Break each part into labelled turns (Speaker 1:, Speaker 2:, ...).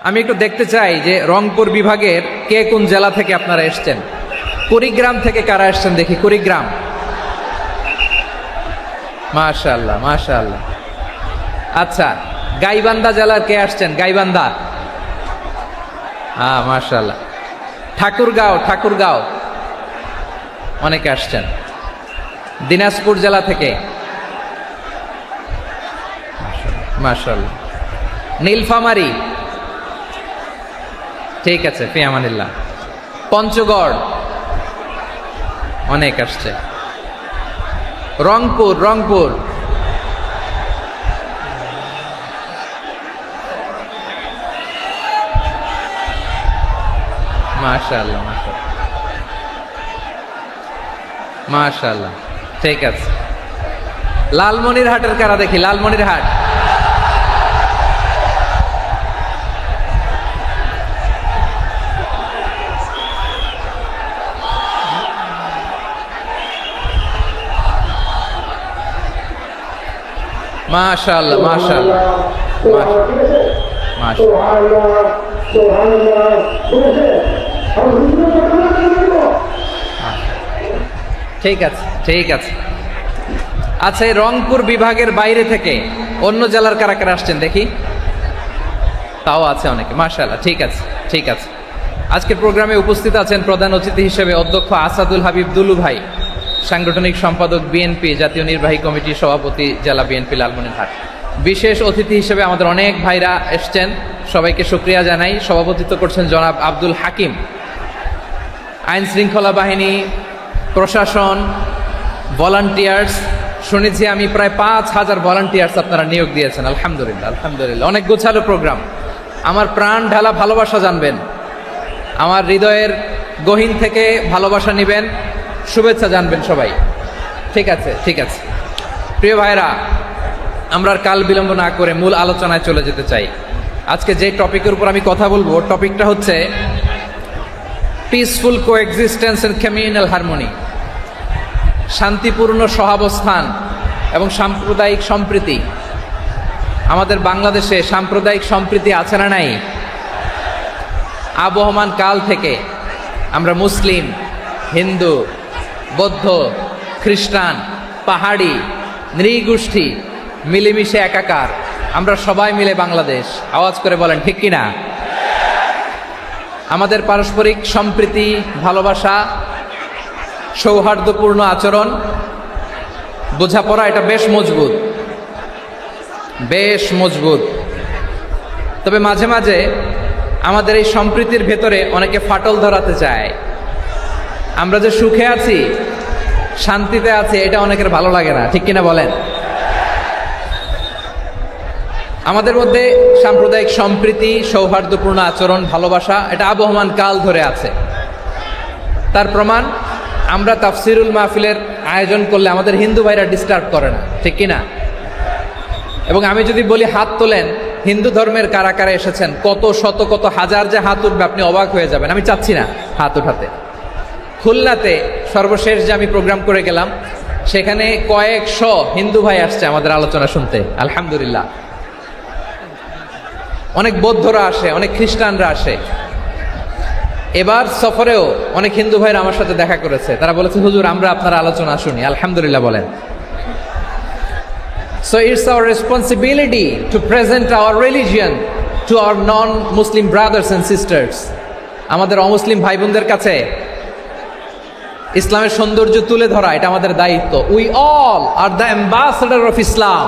Speaker 1: আমি একটু দেখতে চাই যে রংপুর বিভাগের কে কোন জেলা থেকে আপনারা এসছেন। কুড়িগ্রাম থেকে কারা এসছেন দেখি, কুড়িগ্রাম। মাশাআল্লাহ মাশাআল্লাহ। আচ্ছা, গাইবান্ধা জেলার কে আসছেন? গাইবান্ধা, হ্যাঁ মাশাআল্লাহ। ঠাকুরগাঁও, ঠাকুরগাঁও অনেকে আসছেন। দিনাজপুর জেলা থেকে মাশাআল্লাহ। নীলফামারী, ঠিক আছে, ফি আমানিল্লাহ। পঞ্চগড় অনেক আসছে। রংপুর, রংপুর মাশাআল্লাহ মাশাআল্লাহ মাশাআল্লাহ, ঠিক আছে। লালমনিরহাটের কারা দেখি, লালমনিরহাট। মাশাআল্লাহ মাশাআল্লাহ মাশাআল্লাহ। ঠিক আছে ঠিক আছে। আচ্ছা, এই রংপুর বিভাগের বাইরে থেকে অন্য জেলার কারা কারা আসছেন দেখি, তাও আছে অনেকে। মাশাআল্লাহ, ঠিক আছে ঠিক আছে। আজকের প্রোগ্রামে উপস্থিত আছেন প্রধান অতিথি হিসেবে অধ্যক্ষ আসাদুল হাবিব দুলু ভাই, সাংগঠনিক সম্পাদক বিএনপি, জাতীয় নির্বাহী কমিটির সভাপতি, জেলা বিএনপি লালমনিরহাট। বিশেষ অতিথি হিসেবে আমাদের অনেক ভাইরা এসছেন, সবাইকে শুকরিয়া জানাই। সভাপতিত্ব করছেন জনাব আব্দুল হাকিম। আইন শৃঙ্খলা বাহিনী, প্রশাসন, ভলান্টিয়ার্স, শুনেছি আমি প্রায় 5,000 ভলান্টিয়ার্স আপনারা নিয়োগ দিয়েছেন। আলহামদুলিল্লাহ আলহামদুলিল্লাহ, অনেক গোছালো প্রোগ্রাম। আমার প্রাণ ঢালা ভালোবাসা জানবেন, আমার হৃদয়ের গহীন থেকে ভালোবাসা নেবেন, শুভেচ্ছা জানবেন সবাই। ঠিক আছে ঠিক আছে। প্রিয় ভাইরা, আমরা আর কাল বিলম্ব না করে মূল আলোচনায় চলে যেতে চাই। আজকে যে টপিকের উপর আমি কথা বলবো, টপিকটা হচ্ছে peaceful coexistence and communal harmony, শান্তিপূর্ণ সহাবস্থান এবং সাম্প্রদায়িক সম্প্রীতি। আমাদের বাংলাদেশে সাম্প্রদায়িক সম্প্রীতি আছে না নাই? আবহমান কাল থেকে আমরা মুসলিম, হিন্দু, বৌদ্ধ, খ্রিস্টান, পাহাড়ি, নৃগোষ্ঠী মিলেমিশে একাকার, আমরা সবাই মিলে বাংলাদেশ। আওয়াজ করে বলেন ঠিক কিনা? আমাদের পারস্পরিক সম্প্রীতি, ভালোবাসা, সৌহার্দ্যপূর্ণ আচরণ, বোঝাপড়া, এটা বেশ মজবুত, বেশ মজবুত। তবে মাঝে মাঝে আমাদের এই সম্প্রীতির ভেতরে অনেকে ফাটল ধরাতে চায়। আমরা যে সুখে আছি, শান্তিতে আছি, এটা অনেকের ভালো লাগে না, ঠিক কিনা বলেন? আমাদের মধ্যে সাম্প্রদায়িক সম্প্রীতি, সৌহার্দ্যপূর্ণ আচরণ, ভালোবাসা, এটা আবহমান কাল ধরে আছে। তার প্রমাণ, আমরা তাফসিরুল মাহফিলের আয়োজন করলে আমাদের হিন্দু ভাইরা ডিস্টার্ব করে না, ঠিক কিনা? এবং আমি যদি বলি হাত তোলেন, হিন্দু ধর্মের কারা কারা এসেছেন, কত শত কত হাজার যে হাত উঠবে, আপনি অবাক হয়ে যাবেন। আমি চাচ্ছি না হাত উঠাতে। খুলনাতে সর্বশেষ যে আমি প্রোগ্রাম করে গেলাম, সেখানে কয়েকশো হিন্দু ভাই আসছে আমাদের আলোচনা শুনতে, আলহামদুলিল্লাহ। অনেক বৌদ্ধরা আসে, অনেক খ্রিস্টানরা আসে। এবার সফরেও অনেক হিন্দু ভাইরা আমার সাথে দেখা করেছে, তারা বলেছে হুজুর আমরা আপনার আলোচনা শুনি, আলহামদুলিল্লাহ বলেন। So it's our responsibility to present our religion to our non-Muslim brothers and sisters. আমাদের অমুসলিম ভাই বোনদের কাছে ইসলামের সৌন্দর্য তুলে ধরা, এটা আমাদের দায়িত্ব। We all are the ambassador of Islam.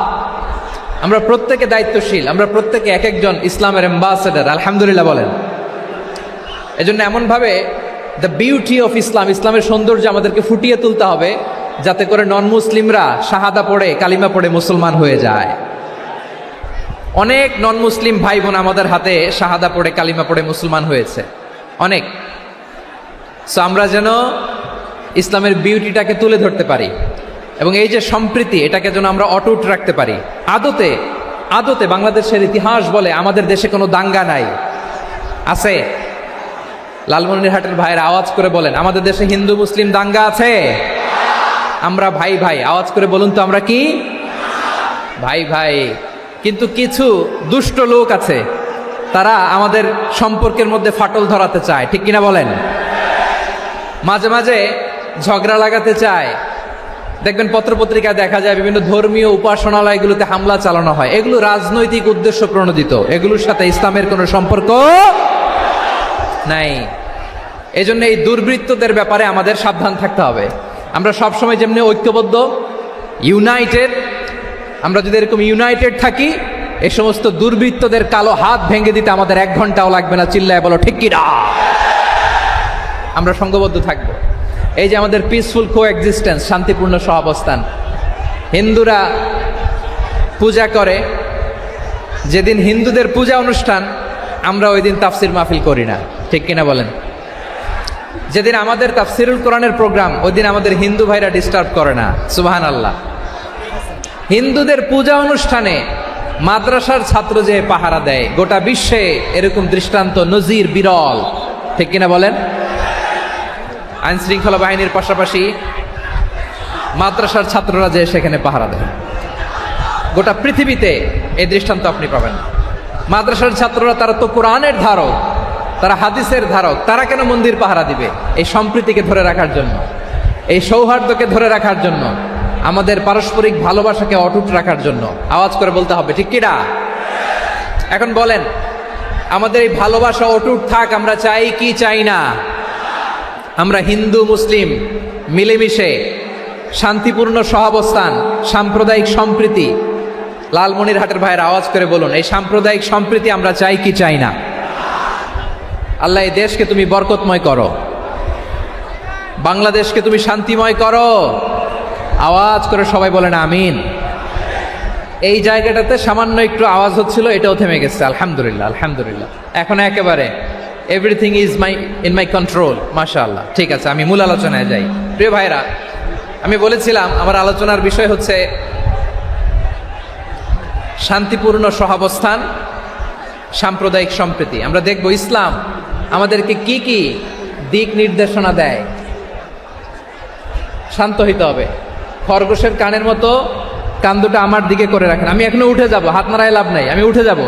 Speaker 1: আমরা প্রত্যেকে দায়িত্বশীল, আমরা প্রত্যেকে এক একজন ইসলামের অ্যাম্বাসেডর, আলহামদুলিল্লাহ বলেন। এজন্য এমনভাবে দ্য বিউটি অফ ইসলাম, ইসলামের সৌন্দর্য আমাদেরকে ফুটিয়ে তুলতে হবে, যাতে করে নন মুসলিমরা শাহাদা পড়ে, কালিমা পড়ে মুসলমান হয়ে যায়। অনেক নন মুসলিম ভাই বোন আমাদের হাতে শাহাদা পড়ে, কালিমা পড়ে মুসলমান হয়েছে, অনেক। সো আমরা যেন ইসলামের বিউটিটাকে তুলে ধরতে পারি, এবং এই যে সম্প্রীতি, এটাকে যেন আমরা অটুট রাখতে পারি। আদতে আদতে বাংলাদেশের ইতিহাস বলে আমাদের দেশে কোনো দাঙ্গা নাই, আছে? লালমনিরহাটের ভাইয়ের আওয়াজ করে বলেন, আমাদের দেশে হিন্দু মুসলিম দাঙ্গা আছে? আমরা ভাই ভাই, আওয়াজ করে বলুন তো, আমরা কি ভাই ভাই? কিন্তু কিছু দুষ্ট লোক আছে, তারা আমাদের সম্পর্কের মধ্যে ফাটল ধরাতে চায়, ঠিক কিনা বলেন? মাঝে মাঝে ঝগড়া লাগাতে চায়। দেখবেন পত্রপত্রিকায় দেখা যায় বিভিন্ন ধর্মীয় উপাসনালয়গুলোতে হামলা চালানো হয়। এগুলো রাজনৈতিক উদ্দেশ্য প্রণোদিত, এগুলোর সাথে ইসলামের কোনো সম্পর্ক নাই। এজন্য এই দুর্বৃত্তদের ব্যাপারে আমাদের সাবধান থাকতে হবে। আমরা সবসময় যেমনি ঐক্যবদ্ধ, ইউনাইটেড, আমরা যদি এরকম ইউনাইটেড থাকি, এই সমস্ত দুর্বৃত্তদের কালো হাত ভেঙে দিতে আমাদের 1 ঘন্টাও লাগবে না। চিল্লায় বলো ঠিক কিনা? আমরা সংঘবদ্ধ থাকব। এই যে আমাদের পিসফুল কোএক্সিস্টেন্স, শান্তিপূর্ণ সহাবস্থান। হিন্দুরা পূজা করে, যেদিন হিন্দুদের পূজা অনুষ্ঠান আমরা ওই দিন তাফসির মাহফিল করি না, ঠিক কিনা বলেন? যেদিন আমাদের তাফসিরুল কোরআনের প্রোগ্রাম, ওই দিন আমাদের হিন্দু ভাইরা ডিস্টার্ব করে না। সুবহানাল্লাহ। হিন্দুদের পূজা অনুষ্ঠানে মাদ্রাসার ছাত্র যে পাহারা দেয়, গোটা বিশ্বে এরকম দৃষ্টান্ত নজির বিরল, ঠিক কিনা বলেন? আইন শৃঙ্খলা বাহিনীর পাশাপাশি মাদ্রাসার ছাত্ররা যে সেখানে পাহারা দেয়, গোটা পৃথিবীতে এই দৃষ্টান্ত আপনি পাবেন। মাদ্রাসার ছাত্ররা, তারা তো কোরআনের ধারক, তারা হাদিসের ধারক, তারা কেন মন্দির পাহারা দিবে? এই সম্প্রীতিকে ধরে রাখার জন্য, এই সৌহার্দ্যকে ধরে রাখার জন্য, আমাদের পারস্পরিক ভালোবাসাকে অটুট রাখার জন্য। আওয়াজ করে বলতে হবে ঠিক কিনা? এখন বলেন, আমাদের এই ভালোবাসা অটুট থাক আমরা চাই কি চাই না? আমরা হিন্দু মুসলিম মিলেমিশে শান্তিপূর্ণ সহাবস্থান, সাম্প্রদায়িক সম্প্রীতি, লালমনিরহাটের ভাইয়ের আওয়াজ করে বলুন, এই সাম্প্রদায়িক সম্প্রীতি আমরা চাই কি চাই না? আল্লাহ এই দেশকে তুমি বরকতময় করো, বাংলাদেশকে তুমি শান্তিময় করো। আওয়াজ করে সবাই বলেন আমিন। এই জায়গাটাতে সামান্য একটু আওয়াজ হচ্ছিল, এটাও থেমে গেছে। আলহামদুলিল্লাহ, আলহামদুলিল্লাহ। এখন একেবারে everything is in my control. মাশাআল্লাহ। ঠিক আছে, আমি মূল আলোচনায় যাই। প্রিয় ভাইরা, আমি বলেছিলাম আমার আলোচনার বিষয় হচ্ছে শান্তিপূর্ণ সহাবস্থান, সাম্প্রদায়িক সম্প্রীতি। আমরা দেখব ইসলাম আমাদেরকে কি কি দিক নির্দেশনা দেয়। শান্ত হইতে হবে। খরগোশের কানের মতো কান দুটো আমার দিকে করে রাখেন। আমি এখনো উঠে যাব, হাত নাড়ায় লাভ নাই, আমি উঠে যাব।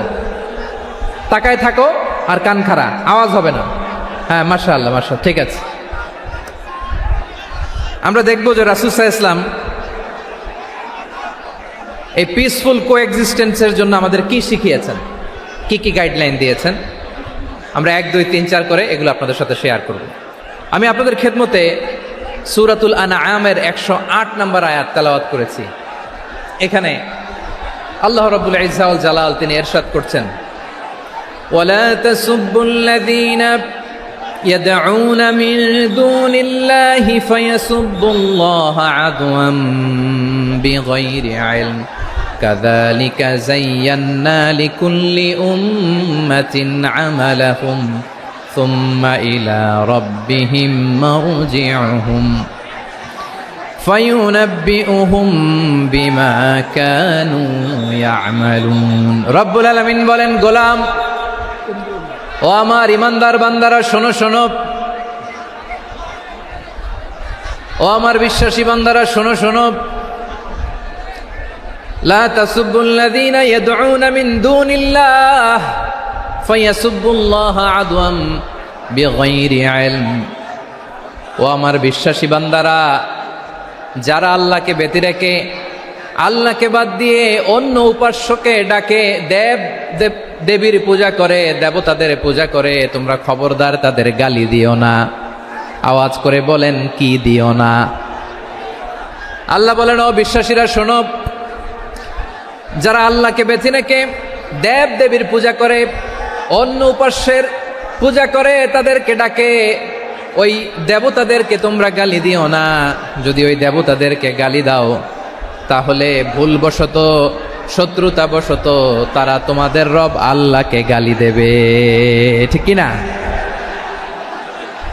Speaker 1: তাকায় থাকো আর কান খাড়া, আওয়াজ হবে না। হ্যাঁ, মাশাআল্লাহ, মাশাআল্লাহ, ঠিক আছে। আমরা দেখব যে রাসূল সাল্লাল্লাহু আলাইহি ওয়াসাল্লাম এই পিসফুল কোএক্সিস্টেন্সের জন্য আমাদের কি শিখিয়েছেন, কি কি গাইডলাইন দিয়েছেন। আমরা 1, 2, 3, 4 করে এগুলো আপনাদের সাথে শেয়ার করব। আমি আপনাদের খেদমতে সূরাতুল আনআমের 108 নম্বর আয়াত তেলাওয়াত করেছি। এখানে আল্লাহ রাব্বুল ইজ্জা ওয়াল জালাল তিনি ইরশাদ করছেন, ওয়ালা তাসুব্বুল্লাযীনা ইয়াদউনা মিন দুনিল্লাহি ফায়াসুব্বুল্লাহা আদওয়াম বিগাইরি ইলম কাযালিকা যায়্যান্না লিকুল্লি উম্মাতিন আমালাহুম সুম্মা ইলা রাব্বিহিম মারজিউহুম ফায়ুনাব্বিউহুম বিমা কানু ইয়ামালুন। রব্বুল আলামিন বলেন, গোলাম ও আমার ইমানদার বান্দারা শোনো শোনো, ও আমার বিশ্বাসী বান্দারা শোনো শোনো, লা তাসুব্বুল্লাযীনা ইয়াদউনা মিন দুনিল্লাহ ফায়াসুব্বুল্লাহা আদওয়াম বিগাইরি ইলম। ও আমার বিশ্বাসী বান্দারা, যারা আল্লাহকে ব্যতি রেখে, আল্লাহকে বাদ দিয়ে অন্য উপাস্যকে ডাকে, দেবীর পূজা করে, দেবতাদের পূজা করে, তোমরা খবরদার তাদের গালি দিও না। আওয়াজ করে বলেন, কি দিও না? আল্লাহ বলেন, ও বিশ্বাসীরা শোনো, যারা আল্লাহকে বেছে রেখে দেবীর পূজা করে, অন্য উপাস্যের পূজা করে, তাদেরকে ডাকে, ওই দেবতাদেরকে তোমরা গালি দিও না। যদি ওই দেবতাদেরকে গালি দাও, তাহলে ভুলবশত, শত্রুতাবশত তারা তোমাদের রব আল্লাহকে গালি দেবে, ঠিক কিনা?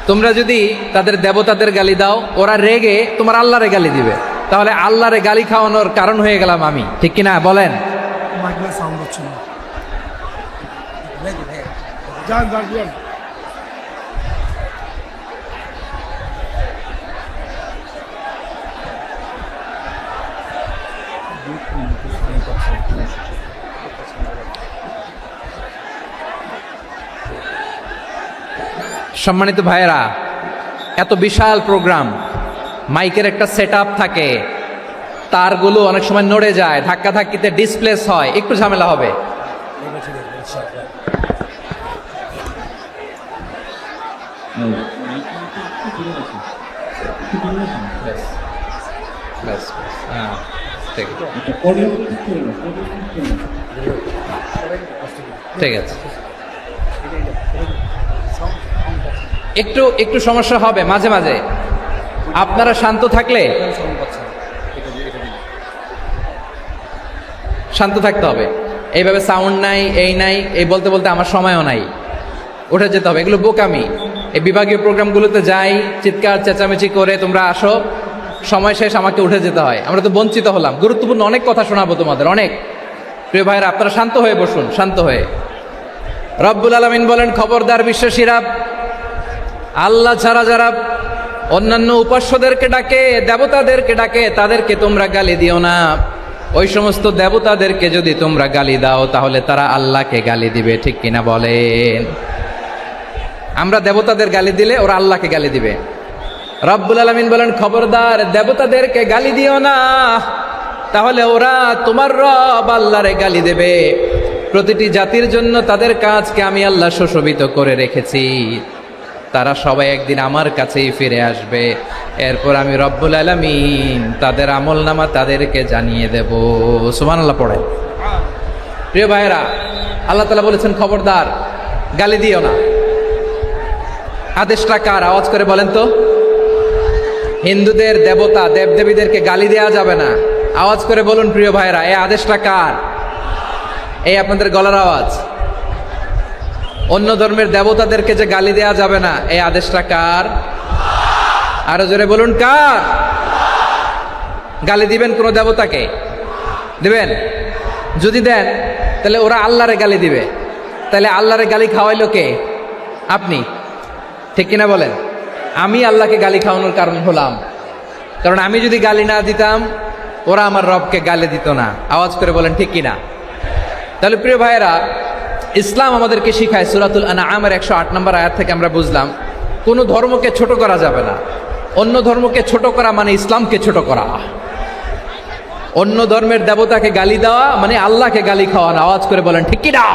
Speaker 1: তোমরা যদি তাদের দেবতাদের গালি দাও, ওরা রেগে তোমার আল্লাহরে গালি দিবে, তাহলে আল্লাহরে গালি খাওয়ানোর কারণ হয়ে গেলাম আমি, ঠিক কিনা বলেন? সম্মানিত ভাইয়েরা, এত বিশাল প্রোগ্রাম, মাইকের একটা সেট আপ থাকে, তারগুলো অনেক সময় নড়ে যায়, ধাক্কা ধাক্কিতে ডিসপ্লেস হয়, একটু ঝামেলা হবে। ঠিক আছে, একটু একটু সমস্যা হবে মাঝে মাঝে। আপনারা শান্ত থাকলে, শান্ত থাকতে হবে। এইভাবে সাউন্ড নাই, এই নাই, এই বলতে বলতে আমার সময়ও নাই, উঠে যেতে হবে, এগুলো বোকামি। এই বিভাগীয় প্রোগ্রামগুলোতে যাই, চিৎকার চেঁচামেচি করে তোমরা আসো, সময় শেষ, আমাকে উঠে যেতে হয়। আমরা তো বঞ্চিত হলাম, গুরুত্বপূর্ণ অনেক কথা শোনাবো তোমাদের, অনেক। প্রিয় ভাইরা, আপনারা শান্ত হয়ে বসুন, শান্ত হয়ে। রব্বুল আলামিন বলেন, খবরদার বিশ্বাসীরা, আল্লাহ ছাড়া যারা অন্যান্য উপাস্যদেরকে ডাকে, দেবতাদেরকে ডাকে, তাদেরকে তোমরা গালি দিও না। ওই সমস্ত দেবতাদেরকে যদি তোমরা গালি দাও, তাহলে তারা আল্লাহকে গালি দিবে, ঠিক কিনা বলেন? আমরা দেবতাদের গালি দিলে ওরা আল্লাহকে গালি দিবে। রব্বুল আলামিন বলেন, খবরদার দেবতাদেরকে গালি দিও না, তাহলে ওরা তোমার রব আল্লাহরে গালি দেবে। প্রতিটি জাতির জন্য তাদের কাজকে আমি আল্লাহ সুশোভিত করে রেখেছি, তারা সবাই একদিন আমার কাছেই ফিরে আসবে। এরপর আমি রব্বুল আলামিন তাদের আমলনামা তাদেরকে জানিয়ে দেব। সুবহানাল্লাহ পড়ে। প্রিয় ভাইয়েরা, আল্লাহ তাআলা বলেছেন, খবরদার গালি দিও না। আদেশটা কার? আওয়াজ করে বলেন তো। হিন্দুদের দেবতা দেবদেবীদেরকে গালি দেওয়া যাবে না। আওয়াজ করে বলুন প্রিয় ভাইয়েরা, এই আদেশটা কার? এই আপনাদের গলার আওয়াজ। অন্য ধর্মের দেবতাদেরকে যে গালি দেওয়া যাবে না, এই আদেশটা কার? আরো জোরে বলুন, কার? গালি দিবেন কোন দেবতাকে? দিবেন? যদি দেন, তাহলে ওরা আল্লাহরে গালি দিবে। তাহলে আল্লাহরে গালি খাওয়াইলো কে? আপনি, ঠিক কিনা বলেন? আমি আল্লাহকে গালি খাওয়ানোর কারণ হলাম, কারণ আমি যদি গালি না দিতাম, ওরা আমার রবকে গালি দিত না। আওয়াজ করে বলেন, ঠিক কিনা? তাহলে প্রিয় ভাইয়েরা, ইসলাম আমাদেরকে শিখায়, সূরাতুল আনআমের 108 নম্বর আয়াত থেকে আমরা বুঝলাম, কোনো ধর্মকে ছোট করা যাবে না। অন্য ধর্মকে ছোট করা মানে ইসলামকে ছোট করা। অন্য ধর্মের দেবতাকে গালি দেওয়া মানে আল্লাহকে গালি খাওয়ানো। আওয়াজ করে বলেন, ঠিক কিনা?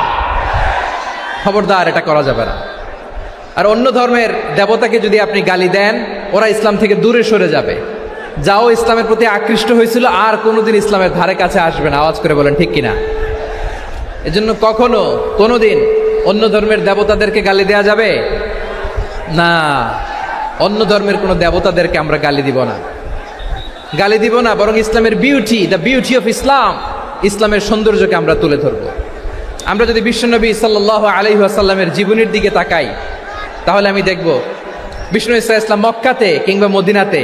Speaker 1: খবরদার, এটা করা যাবে না। আর অন্য ধর্মের দেবতাকে যদি আপনি গালি দেন, ওরা ইসলাম থেকে দূরে সরে যাবে। যাও ইসলামের প্রতি আকৃষ্ট হয়েছিল, আর কোনোদিন ইসলামের ধারে কাছে আসবে না। আওয়াজ করে বলেন, ঠিক কিনা? এজন্য কখনো কোনোদিন অন্য ধর্মের দেবতাদেরকে গালি দেওয়া যাবে না। অন্য ধর্মের কোনো দেবতাদেরকে আমরা গালি দিব না, গালি দিব না, বরং ইসলামের beauty, the beauty of Islam, ইসলামের সৌন্দর্যকে আমরা তুলে ধরব। আমরা যদি বিশ্বনবী সাল্লাল্লাহু আলাইহি ওয়াসাল্লামের জীবনের দিকে তাকাই, তাহলে আমি দেখব বিষ্ণু ইসলাম মক্কাতে কিংবা মদিনাতে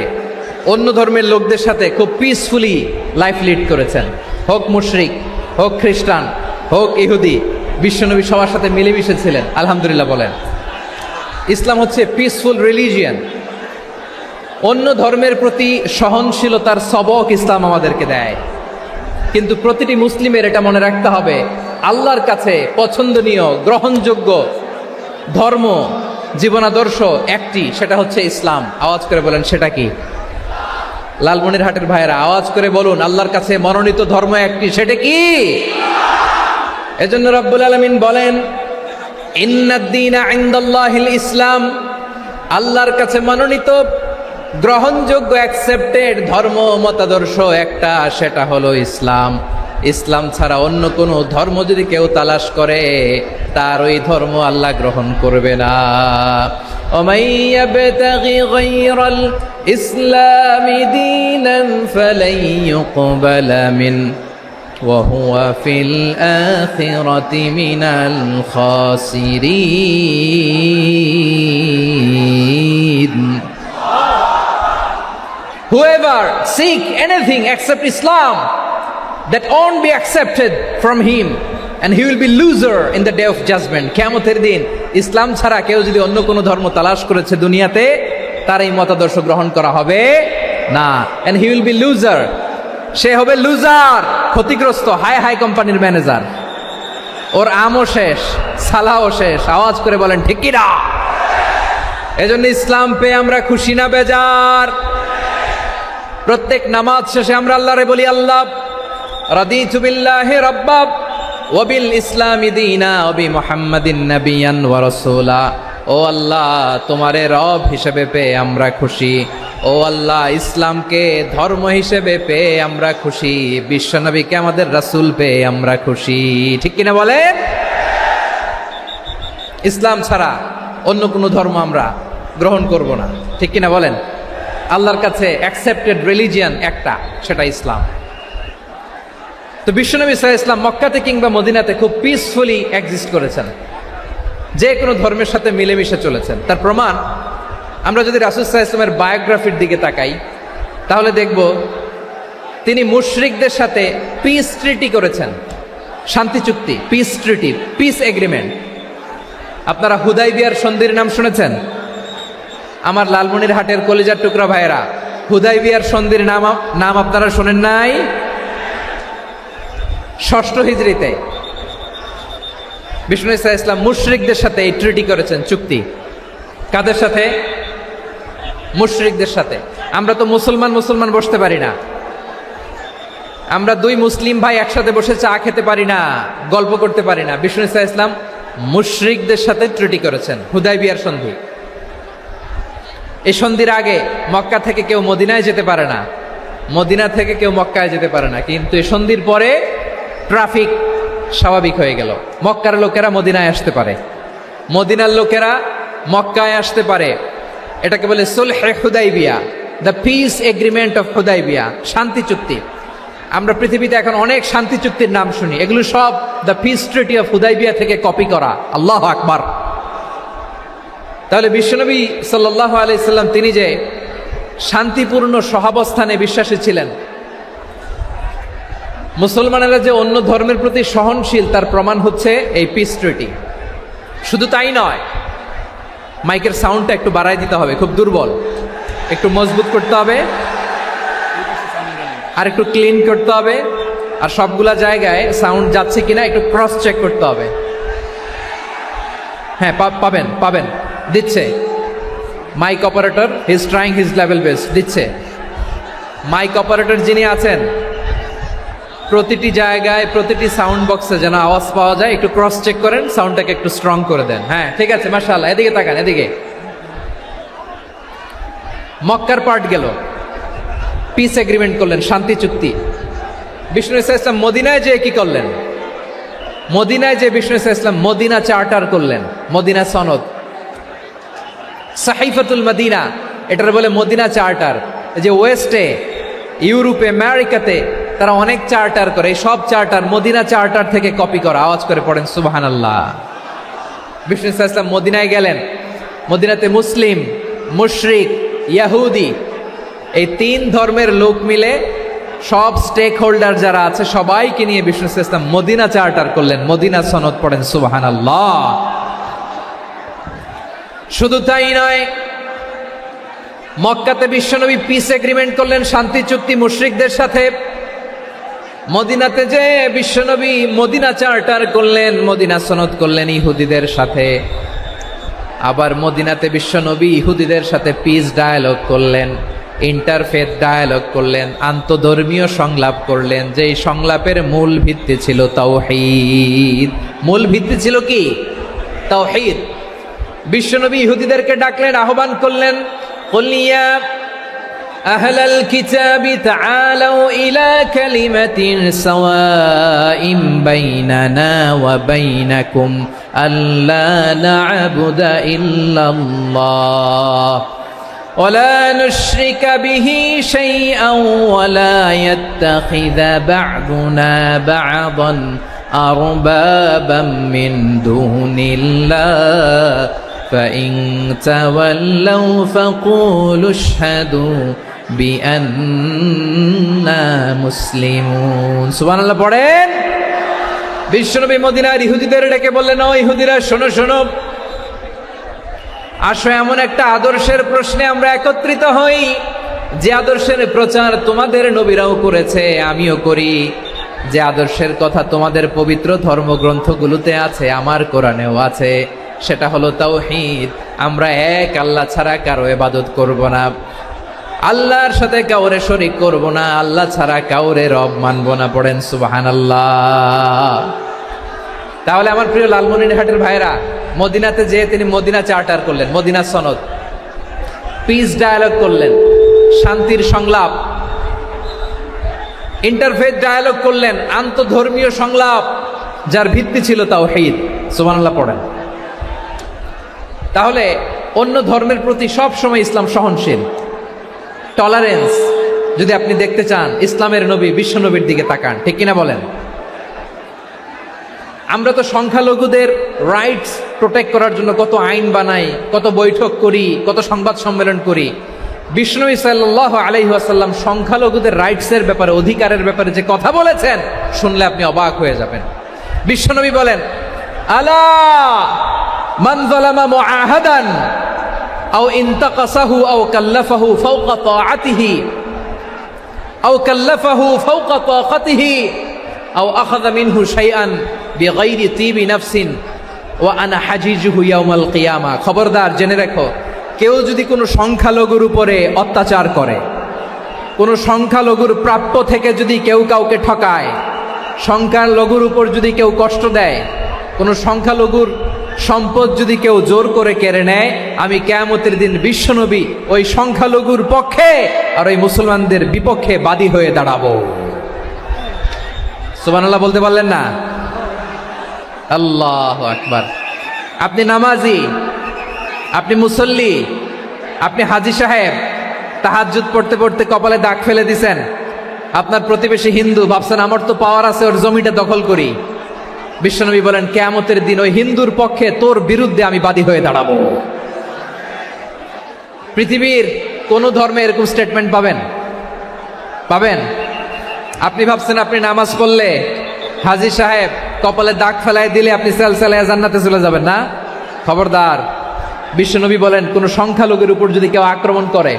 Speaker 1: অন্য ধর্মের লোকদের সাথে খুব পিসফুলি লাইফ লিড করেছেন। হোক মুশরিক, হোক খ্রিস্টান, হোক ইহুদি, বিশ্বনবী সবার সাথে মিলেমিশে ছিলেন। আলহামদুলিল্লাহ বলেন। ইসলাম হচ্ছে পিসফুল রিলিজিয়ান। অন্য ধর্মের প্রতি সহনশীলতার সবক ইসলাম আমাদেরকে দেয়। কিন্তু প্রতিটি মুসলিমের এটা মনে রাখতে হবে, আল্লাহর কাছে পছন্দনীয় গ্রহণযোগ্য ধর্ম, জীবনাদর্শ একটি, সেটা হচ্ছে ইসলাম। আওয়াজ করে বলেন, সেটা কি? লালমনিরহাটের ভাইয়েরা, আওয়াজ করে বলুন, আল্লাহর কাছে মনোনীত ধর্ম একটি, সেটা কি? এজন্য রব্বুল আলামিন বলেন, ইন্নাদ-দীনা ইনদাল্লাহিল ইসলাম, আল্লাহর কাছে মনোনীত গ্রহণযোগ্য অ্যাকসেপ্টেড ধর্ম মতাদর্শ একটা, সেটা হলো ইসলাম। ইসলাম ছাড়া অন্য কোনো ধর্ম যদি কেউ তালাশ করে, তার ওই ধর্ম আল্লাহ গ্রহণ করবে না। ওমাই ইয়াবতাগি গায়রাল ইসলামি দীনান ফালাই ইউকবালা মিন ওয়া হুয়া ফিল আখিরাতি মিনাল খাসিরিন। Whoever seek anything except Islam, that won't be accepted from him, and he will be loser in the day of judgment. কিয়ামতের দিন ইসলাম ছাড়া কেউ যদি অন্য কোনো ধর্ম তালাশ করেছে দুনিয়াতে, তার এই মতাদর্শ গ্রহণ করা হবে না। and he will be loser, সে হবে লুজার, ক্ষতিগ্রস্ত, হাই হাই কোম্পানির ম্যানেজার। ওর আমও শেষ, সালাও শেষ। আওয়াজ করে বলেন, ঠিক কি না? এজন্য ইসলাম পেয়ে আমরা খুশি না বেজার? প্রত্যেক নামাজ শেষে আমরা আল্লাহরে বলি, আল্লাহ রাদিতু বিল্লাহি রাব্বা ওয়া বিল ইসলামি দীনা ওয়া বি মুহাম্মাদিন নাবিয়ান ওয়া রাসূলা। ও আল্লাহ, তোমারে রব হিসেবে পেয়ে আমরা খুশি। ও আল্লাহ, ইসলামকে ধর্ম হিসেবে পেয়ে আমরা খুশি। বিশ্বনবীকে আমাদের রাসূল পেয়ে আমরা খুশি। ঠিক কিনা বলেন? ইসলাম ছাড়া অন্য কোনো ধর্ম আমরা গ্রহণ করব না। ঠিক কিনা বলেন? আল্লাহর কাছে অ্যাকসেপ্টেড রিলিজিয়ান একটা, সেটা ইসলাম। তো বিশ্বনবী সাল্লাল্লাহু আলাইহি ওয়াসাল্লাম মক্কাতে কিংবা মদিনাতে খুব পিসফুলি এক্সিস্ট করেছেন, যে কোনো ধর্মের সাথে মিলেমিশে চলেছেন। তার প্রমাণ আমরা যদি রাসূল সাল্লাল্লাহু আলাইহি ওয়াসাল্লামের বায়োগ্রাফির দিকে তাকাই, তাহলে দেখব তিনি মুশরিকদের সাথে পিস ট্রিটি করেছেন, শান্তি চুক্তি, পিস ট্রিটি, পিস এগ্রিমেন্ট। আপনারা হুদাইবিয়ার সন্ধির নাম শুনেছেন? আমার লালমনিরহাটের কলিজার টুকরা ভাইয়েরা, হুদাইবিয়ার সন্ধির নাম আপনারা শোনেন নাই? 6ষ্ঠ হিজরিতে বিষ্ণু ঈসা ইসলাম মুশরিকদের সাথে এই ট্রিটি করেছেন, চুক্তি। কাদের সাথে? মুশরিকদের সাথে। আমরা তো মুসলমান বসতে পারি না। আমরা দুই মুসলিম ভাই একসাথে বসে চা খেতে পারি না, গল্প করতে পারি না। বিষ্ণু ঈসা ইসলাম মুশরিকদের সাথে ট্রিটি করেছেন, হুদাইবিয়ার সন্ধি। এই সন্ধির আগে মক্কা থেকে কেউ মদিনায় যেতে পারে না, মদিনা থেকে কেউ মক্কায় যেতে পারে না। কিন্তু এই সন্ধির পরে ট্রাফিক স্বাভাবিক হয়ে গেল। মক্কার লোকেরা মদিনায় আসতে পারে, মদিনার লোকেরা মক্কায় আসতে পারে। এটাকে বলে সুলহে Hudaybiyyah, the peace agreement of Hudaybiyyah, শান্তি চুক্তি। আমরা পৃথিবীতে এখন অনেক শান্তি চুক্তির নাম শুনি, এগুলো সব the piece treaty of Hudaibiya থেকে কপি করা। আল্লাহু আকবার। তাহলে বিশ্বনবী সাল্লাল্লাহু আলাইহি সাল্লাম তিনি যে শান্তিপূর্ণ সহাবস্থানে বিশ্বাসী ছিলেন, মুসলমানেরা যে অন্য ধর্মের প্রতি সহনশীল, তার প্রমাণ হচ্ছে এই পিস ট্রিটি। শুধু তাই নয়, মাইকের সাউন্ডটা একটু বাড়াই দিতে হবে, খুব দুর্বল, একটু মজবুত করতে হবে, আর একটু ক্লিন করতে হবে, আর সবগুলা জায়গায় সাউন্ড যাচ্ছে কিনা একটু ক্রস চেক করতে হবে। হ্যাঁ, পাবেন দিচ্ছে mic operator, he is trying his level best, দিচ্ছে। মাইক অপারেটর যিনি আছেন, প্রতিটি জায়গায় প্রতিটি সাউন্ড বক্সে যেন আওয়াজ পাওয়া যায়, একটু ক্রস চেক করেন, সাউন্ডটাকে একটু স্ট্রং করে দেন। হ্যাঁ, ঠিক আছে, মাশাআল্লাহ। এদিকে তাকান, এদিকে। মক্কার পার্ট গেল, পিস এগ্রিমেন্ট করলেন, শান্তি চুক্তি। বিষ্ণু ঈসা ইসলাম মদিনায় যে কি করলেন? মদিনায় যে বিষ্ণু ঈসা ইসলাম মদিনা চার্টার করলেন, মদিনা সনদ, সাহিফাতুল মদিনা, এটার বলে মদিনা চার্টার। যে ওয়েস্টে, ইউরোপে, আমেরিকাতে তারা অনেক চার্টার করে, এই সব চার্টার মদিনা চার্টার থেকে কপি করা। আওয়াজ করে পড়েন সুবহানাল্লাহ। বিষ্ণু ঈসা ইসলাম মদিনায় গেলেন, মদিনাতে মুসলিম, মুশরিক, ইয়াহুদি, এই 3 ধর্মের লোক মিলে সব স্টেক হোল্ডার যারা আছে সবাইকে নিয়ে বিষ্ণু ঈসা ইসলাম মদিনা চার্টার করলেন, মদিনা সনদ। পড়েন সুবহানাল্লাহ। শুধু তাই নয়, মক্কাতে বিশ্বনবী পিস এগ্রিমেন্ট করলেন, শান্তি চুক্তি মুশরিকদের সাথে। মদিনাতে যে বিশ্বনবী মদিনা চার্টার করলেন, মদিনা সনদ করলেন ইহুদিদের সাথে। আবার মদিনাতে বিশ্বনবী ইহুদিদের সাথে পিস ডায়ালগ করলেন, ইন্টারফেথ ডায়ালগ করলেন, আন্তধর্মীয় সংলাপ করলেন। যেই সংলাপের মূল ভিত্তি ছিল তাওহীদ। মূল ভিত্তি ছিল কি? তাওহীদ। বিশ্বনবী ইহুদিদেরকে ডাকলেন, আহ্বান করলেন, কুল ইয়া আহলাল কিতাবি তাআলাউ ইলা কালিমাতিন সাওয়াইন বাইনানা ওয়া বাইনাকুম আল্লা না'বুদা ইল্লাল্লাহ ওয়া লা নুশরিকা বিহি শাইআন ওয়া লা ইয়াত্তাখিযা বা'দুনা বা'দান আরবাবাম মিন দুনিল্লাহ فإن تولوا فقولوا اشهدوا بأننا مسلمون। সুবহানাল্লাহ পড়েন। বিশ্বনবী মদিনার ইহুদিদের ডেকে বললেন, ও ইহুদিরা, শোনো শোনো, আসো এমন একটা আদর্শের প্রশ্নে আমরা একত্রিত হই, যে আদর্শের প্রচার তোমাদের নবীরাও করেছে, আমিও করি। যে আদর্শের কথা তোমাদের পবিত্র ধর্মগ্রন্থগুলোতে আছে, আমার কোরআনেও আছে। সেটা হলো তাওহীদ। আমরা এক আল্লাহ ছাড়া কারো ইবাদত করব না, আল্লাহর সাথে কাউরে শরীক করব না, আল্লাহ ছাড়া কাউরে রব মানব না। পড়েন সুবহানাল্লাহ। তাহলে আমার প্রিয় লালমনিরহাটের ভাইরা, মদিনাতে যেয়ে তিনি মদিনা চার্টার করলেন, মদিনা সনদ, পিস ডায়ালগ করলেন, শান্তির সংলাপ, ইন্টারফেথ ডায়ালগ করলেন, আন্তধর্মীয় সংলাপ, যার ভিত্তি ছিল তাওহীদ। সুবহানাল্লাহ পড়েন। তাহলে অন্য ধর্মের প্রতি সব সময় ইসলাম সহনশীল, টলারেন্স। যদি আপনি দেখতে চান ইসলামের নবী বিশ্ব নবীর দিকে তাকান, ঠিক কিনা বলেন? আমরা তো সংখ্যালঘুদের রাইটস প্রোটেক্ট করার জন্য কত আইন বানাই, কত বৈঠক করি, কত সংবাদ সম্মেলন করি। বিষ্ণু সাল্লাল্লাহু আলাইহি ওয়াসাল্লাম সংখ্যালঘুদের রাইটসের ব্যাপারে, অধিকারের ব্যাপারে যে কথা বলেছেন, শুনলে আপনি অবাক হয়ে যাবেন। বিশ্বনবী বলেন, আলা মান যালামা মুআহাদান আও ইনতাকাসাহু আও কাল্লাফাহু ফাওকা তাআতিহি আও কাল্লাফাহু ফাওকা তাকাতিহি আও আখাযা মিনহু শাইআন বিগাইরি তিবি নাফসিন ওয়া আনা হাজিজুহু ইয়াউমাল কিয়ামা। খবরদার, জেনে রাখো, কেউ যদি কোনো সংখ্যালঘুর উপরে অত্যাচার করে, কোনো সংখ্যালঘুর প্রাপ্য থেকে যদি কেউ কাউকে ঠকায়, সংখ্যালঘুর উপর যদি কেউ কষ্ট দেয়, কোনো সংখ্যালঘুর সম্পদ যদি কেউ জোর করে কেড়ে নেয়, আমি কিয়ামতের দিন বিশ্বনবী ওই সংখ্যালঘুর পক্ষে আর ওই মুসলমানদের বিপক্ষে বাদী হয়ে দাঁড়াবো। সুবহানাল্লাহ বলতে পারলেন না? আল্লাহু আকবার। আপনি নামাজি, আপনি মুসল্লি, আপনি হাজী সাহেব, তাহাজ্জুদ পড়তে পড়তে কপালে দাগ ফেলে দিছেন, আপনার প্রতিবেশী হিন্দু, ভাবছেন আমার তো পাওয়ার আছে, ওর জমিটা দখল করি। বিশ্বনবী বলেন, কিয়ামতের দিন ওই হিন্দুর পক্ষে তোর বিরুদ্ধে আমি বাদী হয়ে দাঁড়াবো। পৃথিবীর কোন ধর্মে এরকম স্টেটমেন্ট পাবেন? পাবেন? আপনি ভাবছেন আপনি নামাজ পড়লে হাজী সাহেব কপালে দাগ ফেলায় দিলে আপনি সেলসেলায় জান্নাতে চলে যাবেন না? খবরদার। বিশ্বনবী বলেন, কোন সংখ্যালঘুর উপর যদি কেউ আক্রমণ করে,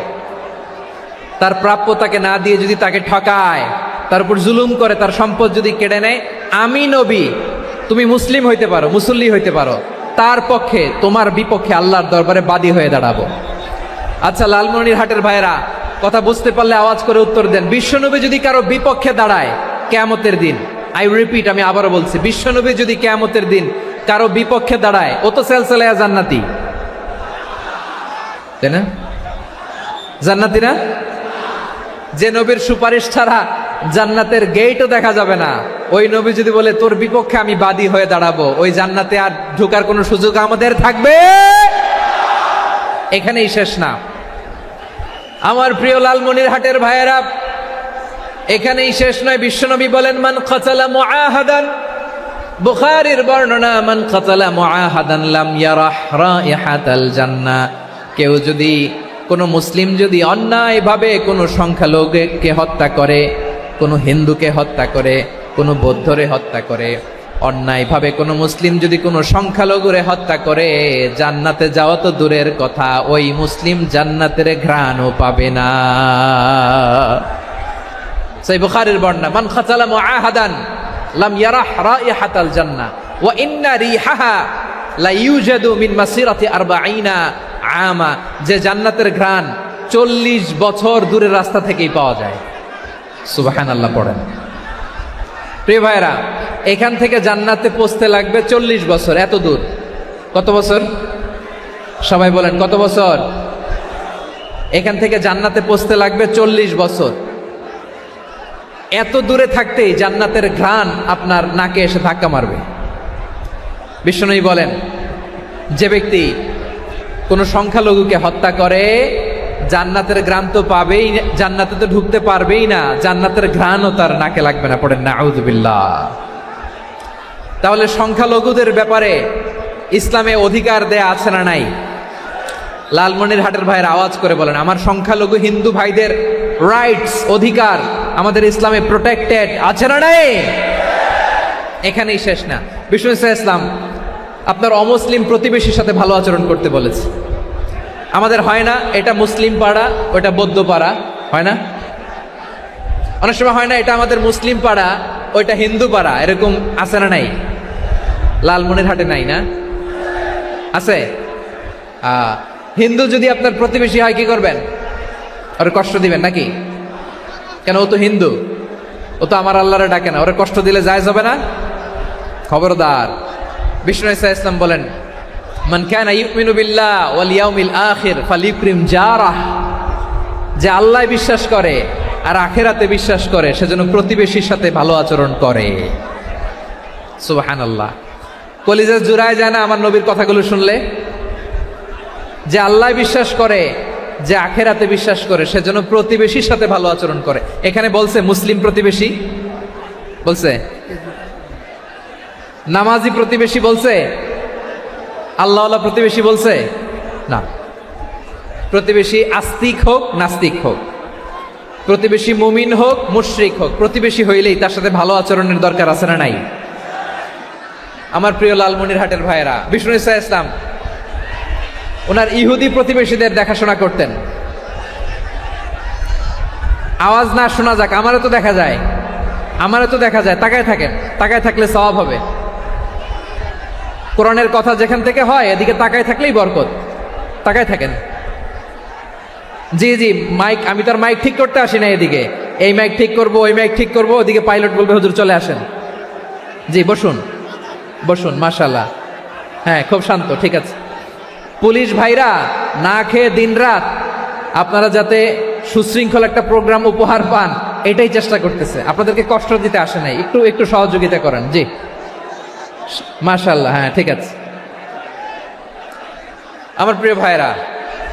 Speaker 1: তার প্রাপ্য তাকে না দিয়ে যদি তাকে ঠকায়, তার উপর জুলুম করে, তার সম্পদ যদি কেড়ে নেয়, আমি নবী, তুমি মুসলিম হইতে পারো, মুসল্লি হইতে পারো, তার পক্ষে, তোমার বিপক্ষে আল্লাহর দরবারে বাদী হয়ে দাঁড়াবো। আচ্ছা লালমনিরহাটের ভাইরা, কথা বুঝতে পারলে আওয়াজ করে উত্তর দেন। বিশ্বনবী যদি কারো বিপক্ষে দাঁড়ায় কিয়ামতের দিন, আই রিপিট, আমি আবারও বলছি, বিশ্বনবী যদি কিয়ামতের দিন কারো বিপক্ষে দাঁড়ায়, ও তো সেলসেলায়া জান্নাতি, তাই না? জান্নাতি না? যে নবীর সুপারিশ ছাড়া জান্নাতের গেটও দেখা যাবে না, ওই নবী যদি বলে তোর বিপক্ষে আমি বাদী হয়ে দাঁড়াবো, ওই জান্নাতে আর ঢোকার কোনো সুযোগ আমাদের থাকবে? এখানেই শেষ না আমার প্রিয় লালমনিরহাটের ভাইয়েরা, এখানেই শেষ নয়। বিশ্বনবী বলেন, মান কাতালা মুআহাদান, বুখারীর বর্ণনা, মান কাতালা মুআহাদান লাম ইয়ারাহ রাইহাতাল জান্নাহ। কেউ যদি, কোনো মুসলিম যদি অন্যায়ভাবে কোনো সংখ্যালঘুকে হত্যা করে, কোনো হিন্দুকে হত্যা করে, কোনো বৌদ্ধরে হত্যা করে, অন্যায়ভাবে কোনো মুসলিম যদি কোনো সংখ্যালঘুরে হত্যা করে, জান্নাতে যাওয়া তো দূরের কথা, ওই মুসলিম জান্নাতের ঘ্রাণও পাবে না। সেই বুখারীর বর্ণনা, মান কাতালা মুআহাদান লাম ইয়ারাহ রাইহাতাল জান্নাহ ওয়া ইন্না রিহাহা লা ইউজাদু মিন মাসিরাতি 40 আমা। যে জান্নাতের ঘ্রাণ 40 বছর দূরের রাস্তা থেকেই পাওয়া যায়। সুবহানাল্লাহ পড়েন। প্রিয় ভাইরা, এখান থেকে জান্নাতে পৌঁছতে লাগবে 40 বছর। এত দূর, কত বছর? সবাই বলেন কত বছর? এখান থেকে জান্নাতে পৌঁছতে লাগবে 40 বছর। এত দূরে থাকতেই জান্নাতের ঘ্রাণ আপনার নাকে এসে ধাক্কা মারবে। বিশ্বনবী বলেন, যে ব্যক্তি কোন সংখ্যালঘুকে হত্যা করে, জান্নাতের ঘ্রাণ তো পাবেই, জান্নাতে তো ঢুকতে পারবেই না, জান্নাতের ঘ্রাণও তার নাকে লাগবে না। পড়েন নাউযুবিল্লাহ। তাহলে সংখ্যালঘুদের ব্যাপারে ইসলামে অধিকার দেয়া আছে না নাই? লালমনিরহাটের ভাইয়ের আওয়াজ করে বলেন, আমার সংখ্যালঘু হিন্দু ভাইদের রাইটস, অধিকার আমাদের ইসলামে প্রোটেক্টেড আছে না নাই? এখানেই শেষ না। বিষ্ণু ইসলাম আপনার অমুসলিম প্রতিবেশীর সাথে ভালো আচরণ করতে বলেছে। আমাদের হয় না এটা মুসলিম পাড়া, ওটা বৌদ্ধ পাড়া, হয় না? অনেক সময় হয় না এটা আমাদের মুসলিম পাড়া, ওইটা হিন্দু পাড়া, এরকম আছে না নাই? লালমনিরহাটে নাই না? আছে? হিন্দু যদি আপনার প্রতিবেশী হয় কি করবেন? ওরে কষ্ট দিবেন নাকি? কেন, ও তো হিন্দু, ও তো আমার আল্লাহরে ডাকে না, ওরে কষ্ট দিলে জায়েজ হবে না? খবরদার। বিষ্ণু ঈসা ইসলাম বলেন, মান কানা ইউমিনু বিল্লাহ ওয়াল ইয়াউমিল আখির ফালিউকরিম জারাহ, যে আল্লাহ বিশ্বাস করে আর আখিরাতে বিশ্বাস করে সেজন্য প্রতিবেশীর সাথে ভালো আচরণ করে। সুবহানাল্লাহ। কলিজা জুড়ায় যায় না আমার নবীর কথাগুলো শুনলে? যে আল্লাহ বিশ্বাস করে, যে আখিরাতে বিশ্বাস করে সেজন্য প্রতিবেশীর সাথে ভালো আচরণ করে। এখানে বলছে মুসলিম প্রতিবেশী বলছে, নামাজি প্রতিবেশী বলছে, আল্লাহওয়ালা প্রতিবেশী বলছে না। প্রতিবেশী আস্তিক হোক নাস্তিক হোক, প্রতিবেশী মুমিন হোক মুশরিক হোক, প্রতিবেশী হইলেই তার সাথে ভালো আচরণের দরকার আছে না নাই? আমার প্রিয় লালমনিরহাটের ভাইয়েরা, বিষ্ণু ঈসা ইসলাম ওনার ইহুদি প্রতিবেশীদের দেখাশোনা করতেন। আওয়াজ না শোনা যাক, আমারও তো দেখা যায়, আমারও তো দেখা যায়। তাকায় থাকেন, তাকায় থাকলে সওয়াব হবে। কোরআনের কথা যেখান থেকে হয় এদিকে তাকায় থাকলেই বরকত। তাকায় থাকেন। জি জি, মাইক, আমি তার মাইক ঠিক করতে আসি না এদিকে, এই মাইক ঠিক করব, ওই মাইক ঠিক করব, ওদিকে পাইলট বলবে হুজুর চলে আসেন। জি বসুন, বসুন, মাশাআল্লাহ। হ্যাঁ, খুব শান্ত, ঠিক আছে। পুলিশ ভাইরা না খেয়ে দিনরাত আপনারা যাতে সুশৃঙ্খল একটা প্রোগ্রাম উপহার পান এটাই চেষ্টা করতেছে, আপনাদেরকে কষ্ট দিতে আসে নাই। একটু একটু সহযোগিতা করেন। জি মাশাআল্লাহ। হ্যাঁ ঠিক আছে। আমার প্রিয় ভাইরা,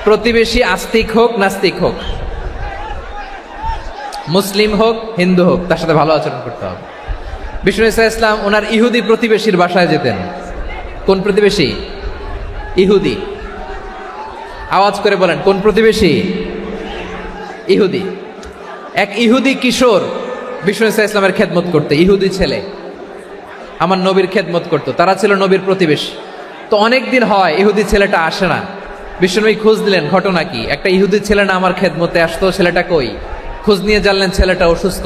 Speaker 1: প্রতিবেশী আস্তিক হোক নাস্তিক হোক, মুসলিম হোক হিন্দু হোক, তার সাথে ভালো আচরণ করতে হবে। বিষ্ণু ঈসা ইসলাম ওনার ইহুদি প্রতিবেশীর বাসায় যেতেন। কোন প্রতিবেশী? ইহুদি। আওয়াজ করে বলেন, কোন প্রতিবেশী? ইহুদি। এক ইহুদি কিশোর বিষ্ণু ঈসা ইসলামের খেদমত করতে, ইহুদি ছেলে আমার নবীর খেদমত করতো, তারা ছিল নবীর প্রতিবেশী। তো অনেক দিন হয় ইহুদি ছেলেটা আসে না। বিষ্ণুনবী খোঁজ দিলেন, ঘটনা কি? একটা ইহুদি ছেলে না আমার খেদমতে আসতো, ছেলেটা কই? খোঁজ নিয়ে জানলেন ছেলেটা অসুস্থ।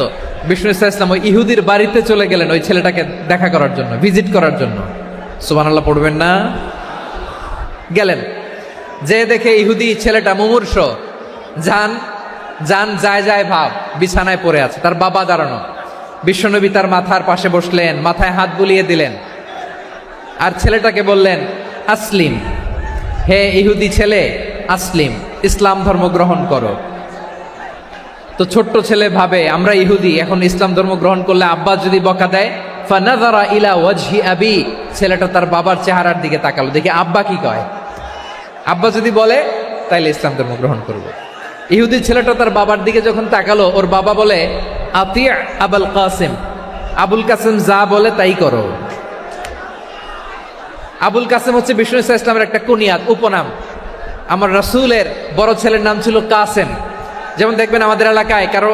Speaker 1: বিষ্ণু ঈসা ইসলাম ওই ইহুদির বাড়িতে চলে গেলেন ওই ছেলেটাকে দেখা করার জন্য, ভিজিট করার জন্য। সুবহানাল্লাহ পড়বেন না? গেলেন, যে দেখে ইহুদি ছেলেটা মুমূর্ষ, জান জান যায় যায় ভাব, বিছানায় পড়ে আছে, তার বাবা দাঁড়ানো। বিশ্বনবী তার মাথার পাশে বসলেন, মাথায় হাত বুলিয়ে দিলেন, আর ছেলেটাকে বললেন আসলিম, হে ইহুদি ছেলে আসলিম, ইসলাম ধর্ম গ্রহণ করো। তো ছোট্ট ছেলে ভাবে আমরা ইহুদি, এখন ইসলাম ধর্ম গ্রহণ করলে আব্বা যদি বকা দেয়। ফানাযারা ইলা ওয়াজহি আবি, ছেলেটা তার বাবার চেহারার দিকে তাকালো, দেখি আব্বা কি কয়। আব্বা যদি বলে তাইলে ইসলাম ধর্ম গ্রহণ করবো। ইহুদি ছেলেটা তার বাবার দিকে যখন তাকালো, ওর বাবা বলে আতি আবুল কাসিম, আবুল কাসিম যা বলে তাই করো। আবুল কাসিম হচ্ছে বিষ্ণু ঈসা ইসলামের একটা কুনিয়াত, উপনাম। আমার রাসূলের বড় ছেলের নাম ছিল কাসেম। যেমন দেখবেন আমাদের এলাকায় কারো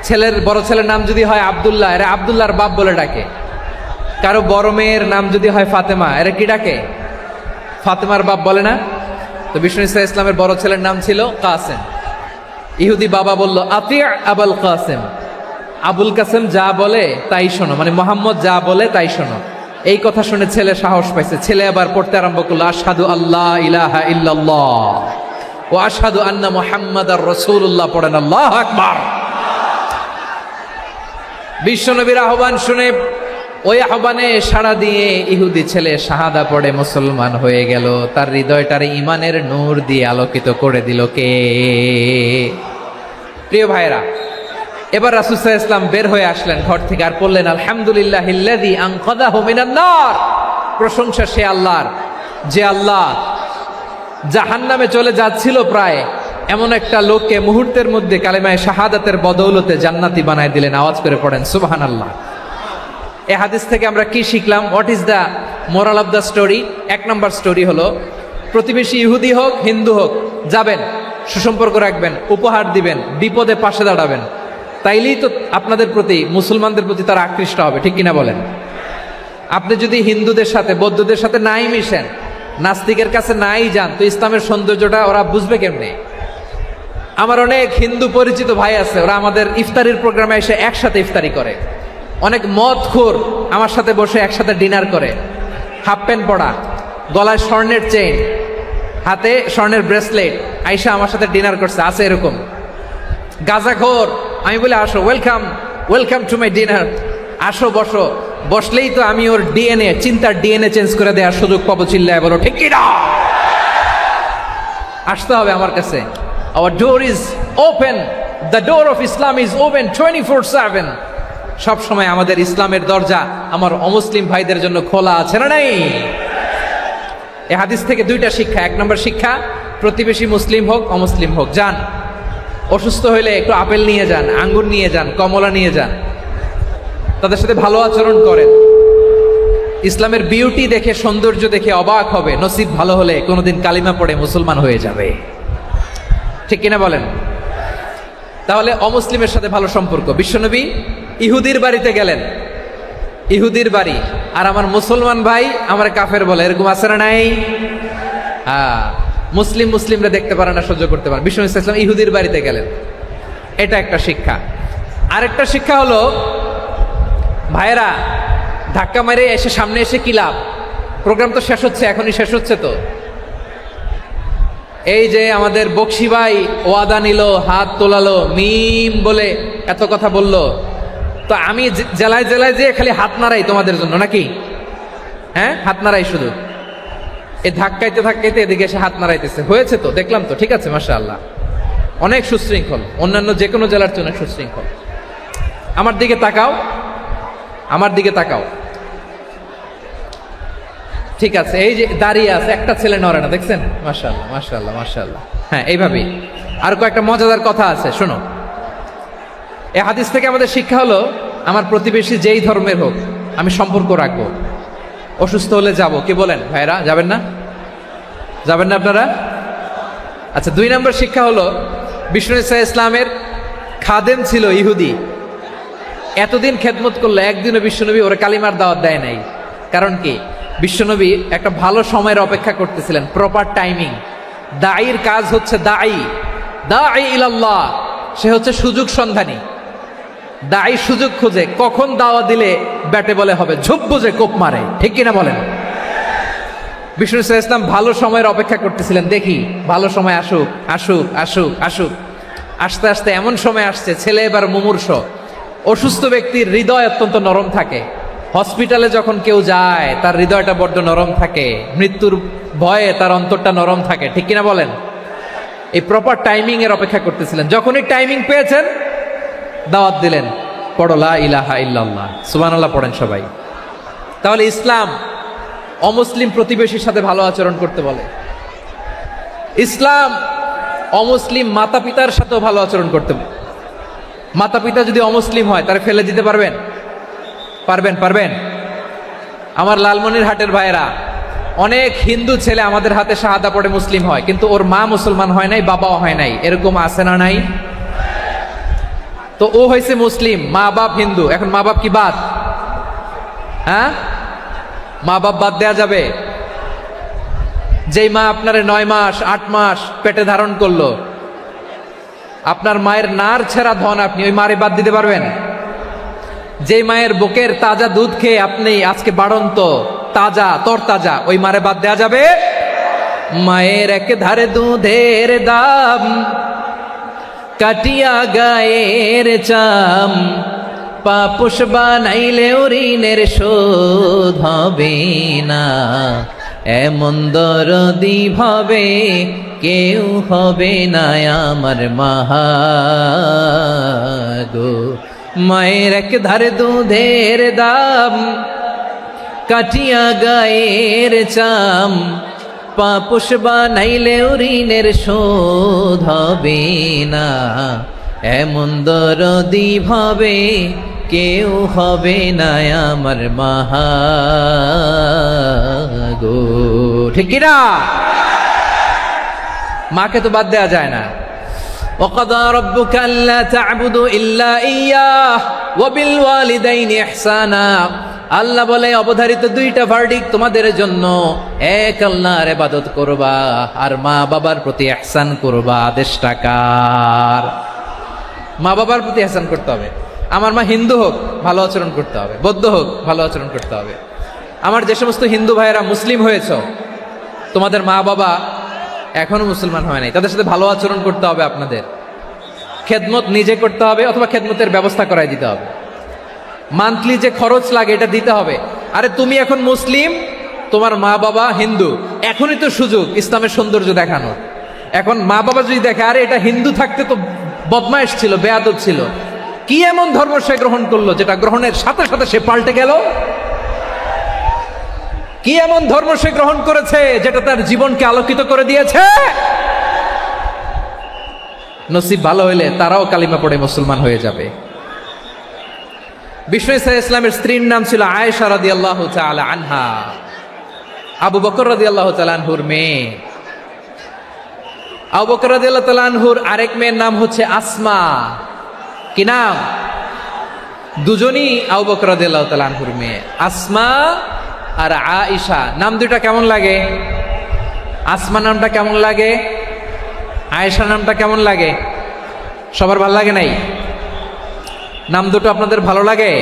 Speaker 1: ছেলের বড় ছেলের নাম যদি হয় আব্দুল্লাহ, এরা আব্দুল্লাহর বাপ বলে ডাকে। কারো বড় মেয়ের নাম যদি হয় ফাতেমা, এরা কি ডাকে? ফাতেমার বাপ বলে না? তো বিষ্ণু ঈসা ইসলামের বড় ছেলের নাম ছিল কাসেম। ইহুদি বাবা বলল আতি আবুল কাসেম, আবুল কাসেম যা বলে তাই শোনো, মানে মোহাম্মদ যা বলে তাই শোনো। এই কথা শুনে ছেলে সাহস পাইছে, ছেলে আবার পড়তে আরম্ভ করলো আশহাদু আল্লাহ ইলাহা ইল্লাল্লাহ ও আশহাদু আন্না মুহাম্মাদার রাসূলুল্লাহ, পড়েন আল্লাহু আকবার। বিশ্বনবীর আহ্বান শুনে ওই আহ্বানে সাড়া দিয়ে ইহুদি ছেলে শাহাদা পড়ে মুসলমান হয়ে গেল। তার হৃদয়টারে ইমানের নূর দিয়ে আলোকিত করে দিল কে? প্রিয় ভাইরা, এবার রাসূল সাল্লাল্লাহু আলাইহি ওয়াসাল্লাম বের হয়ে আসলেন ঘর থেকে, আর বললেন আলহামদুলিল্লাহিল্লাযী আনকাযাহু মিনান নার, প্রশংসা সে আল্লাহর যে আল্লাহ জাহান্নামে চলে যাচ্ছিল প্রায় এমন একটা লোককে মুহূর্তের মধ্যে কালেমায়ে শাহাদাতের বদৌলতে জান্নাতি বানায় দিলেন। আওয়াজ করে পড়েন সুবহানাল্লাহ। এই হাদিস থেকে আমরা কি শিখলাম? What is the moral of the story? এক নম্বর স্টোরি হলো, প্রতিবেশী ইহুদি হোক হিন্দু হোক, যাবেন, সুসম্পর্ক রাখবেন, উপহার দিবেন, বিপদে পাশে দাঁড়াবেন, তাইলেই তো আপনাদের প্রতি, মুসলমানদের প্রতি তারা আকৃষ্ট হবে, ঠিক কিনা বলেন? আপনি যদি হিন্দুদের সাথে বৌদ্ধদের সাথে নাই মিশেন, নাস্তিকের কাছে নাই যান, তো ইসলামের সৌন্দর্যটা ওরা বুঝবে কেমনে? আমার অনেক হিন্দু পরিচিত ভাই আছে, ওরা আমাদের ইফতারির প্রোগ্রামে এসে একসাথে ইফতারি করে। অনেক মদখোর আমার সাথে বসে একসাথে ডিনার করে, হাফ প্যান্ট পরা, গলায় স্বর্ণের চেইন, হাতে স্বর্ণের ব্রেসলেট, আইসা আমার সাথে ডিনার করছে, আছে এরকম গাঁজাখোর। আমি বলে আসো, welcome welcome to my dinner, আসো বসো। বসলেই তো আমি ওর ডিএনএ, চিন্তার ডিএনএ চেঞ্জ করে দেওয়ার সুযোগ পাবো। চিল্লায় বলো ঠিক কি না? আসতে হবে আমার কাছে। Hour door is open, the door of Islam is open 24/7। সব সময় আমাদের ইসলামের দরজা আমার অমুসলিম ভাইদের জন্য খোলা আছে না নাই? এই হাদিস থেকে দুইটা শিক্ষা। এক নম্বর শিক্ষা, প্রতিবেশী মুসলিম হোক অমুসলিম হোক, যান। অসুস্থ হইলে একটু আপেল নিয়ে যান, আঙ্গুর নিয়ে যান, কমলা নিয়ে যান, তাদের সাথে ভালো আচরণ করেন। ইসলামের বিউটি দেখে, সৌন্দর্য দেখে অবাক হবে, নসিব ভালো হলে কোনোদিন কালিমা পড়ে মুসলমান হয়ে যাবে। ঠিক কিনা বলেন? তাহলে অমুসলিমের সাথে ভালো সম্পর্ক। বিশ্বনবী ইহুদির বাড়িতে গেলেন, ইহুদির বাড়ি, আর আমার মুসলমান ভাই আমার কাফের বলে, এরকম আছে না নাই? মুসলিমরা দেখতে পারে না, সহ্য করতে পারে। বিশ্বনবী সাল্লাল্লাহু আলাইহি ওয়াসাল্লাম ইহুদির বাড়িতে গেলেন, এটা একটা শিক্ষা। আরেকটা শিক্ষা হলো, ভাইয়েরা ধাক্কা মেরে এসে সামনে এসে কি লাভ? প্রোগ্রাম তো শেষ হচ্ছে, এখনই শেষ হচ্ছে তো। এই যে আমাদের বকশি ভাই ওয়াদা নিল, হাত তোলালো, মিম বলে এত কথা বললো, তো আমি জেলায় জেলায় যে খালি হাত নাড়াই তোমাদের জন্য নাকি? হ্যাঁ, হাত নাড়াই শুধু। এই ধাক্কাইতে ধাক্কাইতে এদিকে এসে হাত নাড়াইতেছে, হয়েছে তো, দেখলাম তো, ঠিক আছে, মাশাআল্লাহ, অনেক সুশৃঙ্খল, অন্যান্য যে কোনো জেলার চেয়ে অনেক সুশৃঙ্খল। আমার দিকে তাকাও, আমার দিকে তাকাও, ঠিক আছে। এই যে দাঁড়িয়ে আছে, একটা ছেলে নড়ে না, দেখছেন? মাশাআল্লাহ মাশাআল্লাহ মাশাআল্লাহ। হ্যাঁ, এইভাবেই। আর কয়েকটা মজাদার কথা আছে, শোনো। এই হাদিস থেকে আমাদের শিক্ষা হলো, আমার প্রতিবেশী যেই ধর্মের হোক আমি সম্পর্ক রাখবো। অসুস্থ হলে যাব, কি বলেন ভাইরা? যাবেন না? যাবেন না আপনারা? আচ্ছা, 2 নম্বর শিক্ষা হলো, বিষ্ণু ঈসা ইসলামের খাদেম ছিল ইহুদি, এতদিন খেদমত করলো, একদিনও বিশ্বনবী ওরা কালিমার দাওয়াত দেয় নাই। কারণ কি? বিশ্বনবী একটা ভালো সময়ের অপেক্ষা করতেছিলেন, প্রপার টাইমিং। দাঈর কাজ হচ্ছে দাঈ ইলাল্লাহ, সে হচ্ছে সুযোগ সন্ধানী। দাঈ সুযোগ খুঁজে, কখন দাওয়া দিলে ব্যাটে বলে হবে, ঝোপ বুঝে কোপ মারে, ঠিক কিনা বলেন? বিষ্ণু ইসলাম ভালো সময়ের অপেক্ষা করতেছিলেন, দেখি ভালো সময় আসুক আসুক আসুক আসুক। আস্তে আস্তে এমন সময় আসছে, ছেলে এবার মুমূর্ষ। অসুস্থ ব্যক্তির হৃদয় অত্যন্ত নরম থাকে। হসপিটালে যখন কেউ যায় তার হৃদয়টা বড্ড নরম থাকে, মৃত্যুর ভয়ে তার অন্তরটা নরম থাকে, ঠিক কিনা বলেন? এই প্রপার টাইমিং এর অপেক্ষা করতেছিলেন। যখনই টাইমিং পেয়েছেন, দাওয়াত দিলেন, পড়ো লা ইলাহা ইল্লাল্লাহ, সুবহানাল্লাহ পড়েন সবাই। তাহলে ইসলাম অমুসলিম প্রতিবেশীর সাথে ভালো আচরণ করতে বলে। ইসলাম অমুসলিম মাতা পিতার সাথেও ভালো আচরণ করতে বলে। মাতা পিতা যদি অমুসলিম হয়, তারা ফেলে দিতে পারবেন? পারবেন? আমার লালমনিরহাটের ভাইয়েরা, অনেক হিন্দু ছেলে আমাদের হাতে শাহাদা পড়ে মুসলিম হয়, কিন্তু ওর মা মুসলমান হয় নাই, বাবাও হয় নাই, এরকম আছে না নাই? তো ও হয়েছে মুসলিম, মা বাপ হিন্দু, এখন মা বাপ কি বাদ? হ্যাঁ, মা বাপ বাদ দেয়া যাবে? যেই মা আপনারে 9 মাস 8 মাস পেটে ধারণ করলো, আপনার মায়ের নার ছেঁড়া ধন, আপনি ওই মারে বাদ দিতে পারবেন? যে মায়ের বুকের তাজা দুধ খেয়ে আপনি আজকে বাড়ন্ত তাজা তরতাজা, ওই মারে বাদ দেয়া যাবে? মায়ের এক ধারে দুধের দাম, কাটিয়া গায়ের চাম, পাপুষ বানাইলেও ঋণের শোধ হবে না, এমন দরদি ভাবে কেউ হবে না আমার মাগো। মায়ের এক ধারে দুধের দাম, কাটিয়া গায়ের চাম, পাপুষ বানাইলেও ঋণের শোধ হবে না, এমন দরদি ভাবে কেউ হবে না আমার মাগো, ঠিক কিনা? মাকে তো বাদ দেওয়া যায় না। وَقَضَى رَبُّكَ أَلَّا تَعْبُدُوا إِلَّا إِيَّاهُ وَبِالْوَالِدَيْنِ إِحْسَانًا। আল্লাহ বলে, অবধারিত 2টা ভার্ডিক তোমাদের জন্য, এক আল্লাহর ইবাদত করবা আর মা বাবার প্রতি ইহসান করবা। আদেশটা কার? মা বাবার প্রতি ইহসান করতে হবে। আমার মা হিন্দু হোক, ভালো আচরণ করতে হবে, বৌদ্ধ হোক, ভালো আচরণ করতে হবে। আমার যে সমস্ত হিন্দু ভাইয়েরা মুসলিম হয়েছে, তোমাদের মা বাবা এখনো মুসলমান হয় নাই, তাদের সাথে ভালো আচরণ করতে হবে আপনাদের। খেদমত নিজে করতে হবে অথবা খেদমতের ব্যবস্থা করাই দিতে হবে। মান্থলি যে খরচ লাগে এটা দিতে হবে। আরে তুমি এখন মুসলিম, তোমার মা বাবা হিন্দু, এখনই তো সুযোগ ইসলামের সৌন্দর্য দেখানোর। এখন মা বাবা যদি দেখে আরে এটা হিন্দু থাকতে তো বদমাইশ ছিল, বেয়াদব ছিল, কি এমন ধর্ম সে গ্রহণ করলো যেটা গ্রহণের সাথে সাথে সে পাল্টে গেল? কি এমন ধর্ম সে গ্রহণ করেছে যেটা তার জীবনকে আলোকিত করে দিয়েছে? নসিব ভালো হইলে তারাও কালিমা পড়ে মুসলমান হয়ে যাবে। বিষ্ণু ইসা ইসলামের স্ত্রীর নাম ছিল আয়েশা রাদিয়াল্লাহু তাআলা আনহা, আবু বকর রাদিয়াল্লাহু তাআলা আনহুর মেয়ে। আবু বকর রাদিয়াল্লাহু তাআলা আনহুর আরেক মেয়ের নাম হচ্ছে আসমা। কি নাম? দুজনই আবু বকর রাদিয়াল্লাহু তাআলা আনহুর মেয়ে, আসমা আর আয়েশা। নাম দুটা কেমন লাগে? আসমা নামটা কেমন লাগে? আয়েশা নামটা কেমন লাগে? সবার ভালো লাগে নাই? নাম দুটো আপনাদের ভালো লাগে?